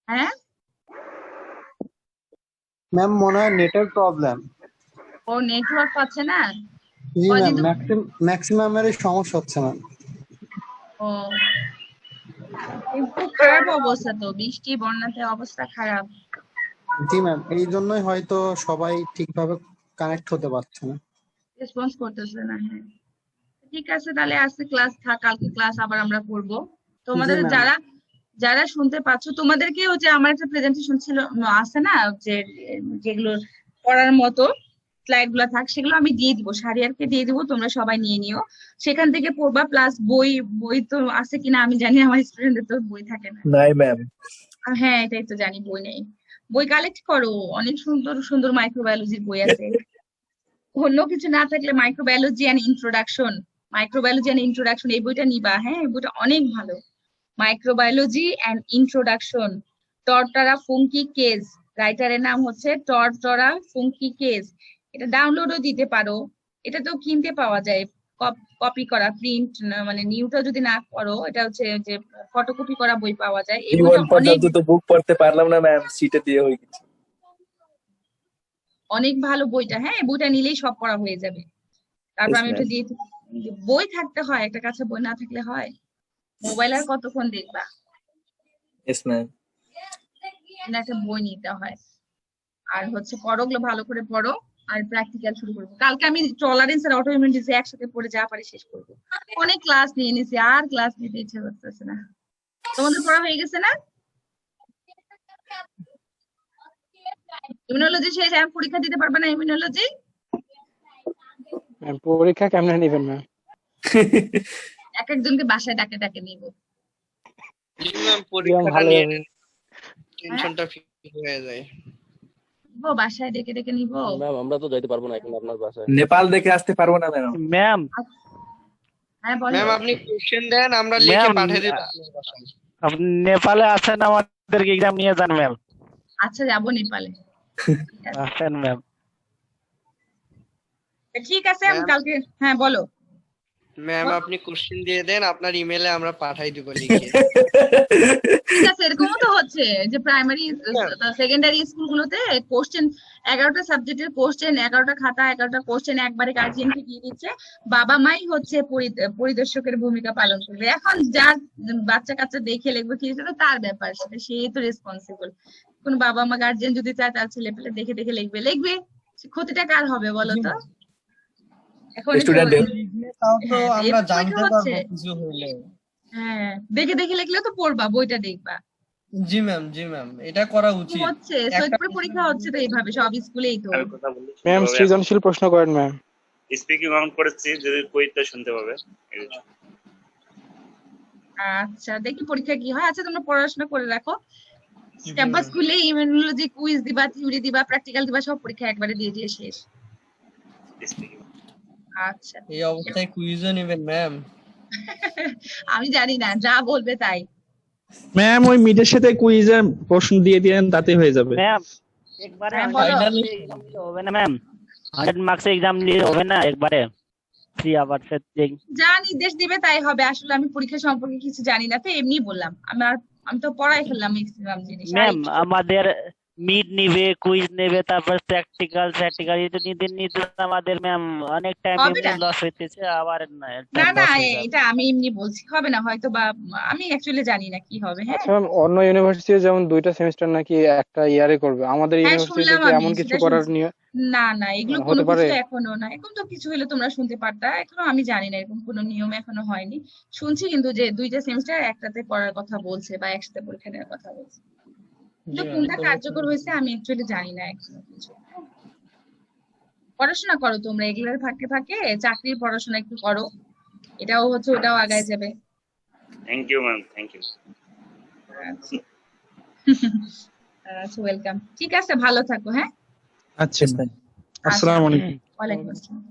হ্যাঁ, ম্যাম মনে হয় নেটের প্রবলেম। ও নেটওয়ার্ক পাচ্ছে না। জি ম্যাম, কদিন ম্যাক্সিমামেরই সমস্যা হচ্ছে ম্যাম। ও, খুব খারাপ অবস্থা তো, বৃষ্টি বন্যাতে অবস্থা খারাপ। জি ম্যাম, এই জন্যই হয়তো সবাই ঠিকভাবে কানেক্ট হতে পারছে না। রেসপন্স করতেছে না। হ্যাঁ, ঠিক আছে, তাহলে আজকে ক্লাস থাক, কালকে ক্লাস আবার আমরা করব। তোমাদের ma'am. যারা যারা শুনতে পাচ্ছ তোমাদেরকে হচ্ছে আমার একটা প্রেজেন্টেশন ছিল, আছে না, যে যেগুলো পড়ার মতো স্লাইড গুলো থাক, সেগুলো আমি দিয়ে দিব, শারিয়ারকে দিয়ে দিব, তোমরা সবাই নিয়ে নিও, সেখান থেকে পড়বা। প্লাস বই বই তো আছে কিনা আমি জানি, আমার স্টুডেন্টদের তো বই থাকে না। নাই ম্যাম। হ্যাঁ, এটাই তো জানি, বই নেই। বই কালেক্ট করো, অনেক সুন্দর সুন্দর মাইক্রোবায়োলজির বই আছে। অন্য কিছু না থাকলে মাইক্রোবায়োলজি অ্যান্ড ইন্ট্রোডাকশন এই বইটা নিবা। হ্যাঁ, এই বইটা অনেক ভালো। মাইক্রোবায়োলজি অ্যান্ড ইন্ট্রোডাকশন, টরটরা ফুঙ্কি কেজ, রাইটারের নাম হচ্ছে টরটরা ফুঙ্কি কেজ। এটা ডাউনলোডও দিতে পারো, এটা তো কিনতে পাওয়া যায়, কপি করা, প্রিন্ট মানে নিউটা যদি না করো, এটা হচ্ছে যে ফটোকপি করা বই পাওয়া যায়। এই বইটা অনেক তো বুক পড়তে পারলাম না ম্যাম, সিটে দিয়ে হয়ে গেছে। অনেক ভালো বইটা। হ্যাঁ, এই বইটা নিলেই সব পড়া হয়ে যাবে। তারপর Yes, আমি ma'am. একটু দিয়ে বই থাকতে হয়, একটা কাছে বই না থাকলে হয়? মোবাইল আর কতক্ষণ দেখবা? Yes, ma'am. একটা বই নিতে হয়। আর হচ্ছে পড়ো, গুলো ভালো করে পড়ো। আর প্র্যাকটিক্যাল শুরু করবো। কালকে আমি টলারেন্স আর অটো ইমিউন ডিজিজ একসাথে পড়ে যা পারি শেষ করবো। অনেক ক্লাস নিয়ে নিছি, আর ক্লাস নিতে ইচ্ছে করতেছে না। তোমাদের পড়া হয়ে গেছে না? ইমিউনোলজি শেষ, এখন পরীক্ষা দিতে পারবে না ইমিউনোলজি? ম্যাম পরীক্ষা কেমনে নেবেন ম্যাম? এক একজনকে বাসায় ডাকে ডাকে নিব। জি ম্যাম, দিলাম পরীক্ষাটা ভালো নিয়ে হবে। টেনশনটা ফ্রি হয়ে যায়। নিবো বাসায় ডেকে ডেকে নিবো। ম্যাম আমরা তো যাইতে পারবো না এখন আপনার বাসায়। নেপাল দেখে আসতে পারবো না ম্যাম। ম্যাম হ্যাঁ বলো। ম্যাম আপনি কোশ্চেন দেন, আমরা লিখে ম্যাম, পাঠিয়ে দেব আপনার বাসায়। আপনি নেপালে আছেন, আমাদেরকে এক্সাম নিয়ে যান ম্যাম। আচ্ছা যাবো নেপালে। আসেন ম্যাম। ঠিক আছে আমি ম্যাম। কালকে, হ্যাঁ বলো। ম্যাম আপনি কোশ্চেন দিয়ে দেন, আপনার ইমেলে আমরা পাঠাই দিব লিখে। ঠিক আছে, এরকমও তো হচ্ছে যে প্রাইমারি সেকেন্ডারি স্কুলগুলোতে কোশ্চেন 11টা সাবজেক্টের কোশ্চেন, 11টা খাতা, 11টা কোশ্চেন একবারে গার্জিয়ানকে দিয়ে দিচ্ছে। বাবা মাই হচ্ছে পরিদর্শকের ভূমিকা পালন করবে। এখন যার বাচ্চা কাচ্চা দেখে লিখবে কি সেটা তার ব্যাপার, সেটা সেই তো রেসপন্সিবল। কোন বাবা মা গার্জিয়ান যদি চায় তার ছেলে পেলে দেখে দেখে লিখবে, ক্ষতিটা কার হবে বলো তো? এখন Student এর। তাও তো হ্যাঁ, আমরা এরকম জানতে পরীক্ষা পারবো হচ্ছে। কিছু হলে। হ্যাঁ, দেখে দেখে লিখলেও তো পড়বা, বইটা দেখবা। জি ম্যাম, এটা করা উচিত। হচ্ছে সৈয়দপুরে পরীক্ষা হচ্ছে তো এইভাবে সব স্কুলেই তো। আমি কথা বললে শুনতে ম্যাম পাবে। সৃজনশীল প্রশ্ন করেন ম্যাম। স্পিকিং অন করেছি, যদি কইতে শুনতে পাবে। এই যে। আচ্ছা দেখি পরীক্ষা কি হয়। আচ্ছা তোমরা পড়াশোনা করে রাখো। ক্যাম্পাস স্কুলে ইমিউনোলজি কুইজ দিবা, থিওরি দিবা, প্র্যাকটিক্যাল দিবা, সব পরীক্ষা একবারে দিয়ে দিয়ে শেষ। Speaking. আচ্ছা এই অবস্থায় কুইজও নেবেন ম্যাম? আমি জানি না, যা বলবে তাই। ম্যাম ওই মিডের সাথে কুইজের প্রশ্ন দিয়ে দিয়েন, তাতে হয়ে যাবে। ম্যাম একবারে হ্যাঁ, বলো। এক্সাম দিলে হবে না ম্যাম? 100 মার্কসের এক্সাম দিলে হবে না একবারে? 3 আওয়ার্সের যা নির্দেশ দিবে তাই হবে। আসলে আমি পরীক্ষা সম্পর্কে কিছু জানি না, তো এমনি বললাম। আমি তো পড়াই ফেললাম ম্যাক্সিমাম জিনিস। আর ম্যাম একটু- আমাদের মিড নিবে, কুইজ নেবে, তারপর প্র্যাকটিক্যাল এটা নিতে নিতে আমাদের ম্যাম অনেক টাইম হবে না। এমনি লস হইতেছে, আবার না time না loss হয়ে যাবে। এটা আমি এমনি বলছি, হবে না হয়তো, বা আমি অ্যাকচুয়ালি জানি না কি হবে। হ্যাঁ আচ্ছা ম্যাম, অন্য ইউনিভার্সিটি যেমন 2টা সেমিস্টার নাকি একটা ইয়ারে করবে, আমাদের হ্যাঁ ইউনিভার্সিটিতে শুনলাম কি আমি, এমন কিছু সেটা করার শুনছি। নিয়ে না না এগুলো কোনো হতে পারে? কিছু এখনো না, এরকম তো কিছু হলে তোমরা শুনতে পারতা। এখনো আমি জানি না, এরকম কোনো নিয়ম এখনো হয়নি। শুনছি কিন্তু যে 2টা সেমিস্টার একসাথে পড়ার কথা বলছে বা একসাথে পরীক্ষা নেওয়ার কথা বলছে। কিন্তু জি কোনটা ম্যাম, কার্যকর হয়েছে আমি অ্যাকচুয়ালি জানি না এখনো কিছু। পড়াশোনা করো তোমরা, এগুলোর ফাঁকে ফাঁকে চাকরির পড়াশোনা একটু করো, এটাও হচ্ছে ওটাও আগায় যাবে। Thank you ma'am, thank you. আচ্ছা ওয়েলকাম। ঠিক আছে, ভালো থাকো। হ্যাঁ, আচ্ছা, আসসালামু আলাইকুম। ওয়ালাইকুম আসসালাম।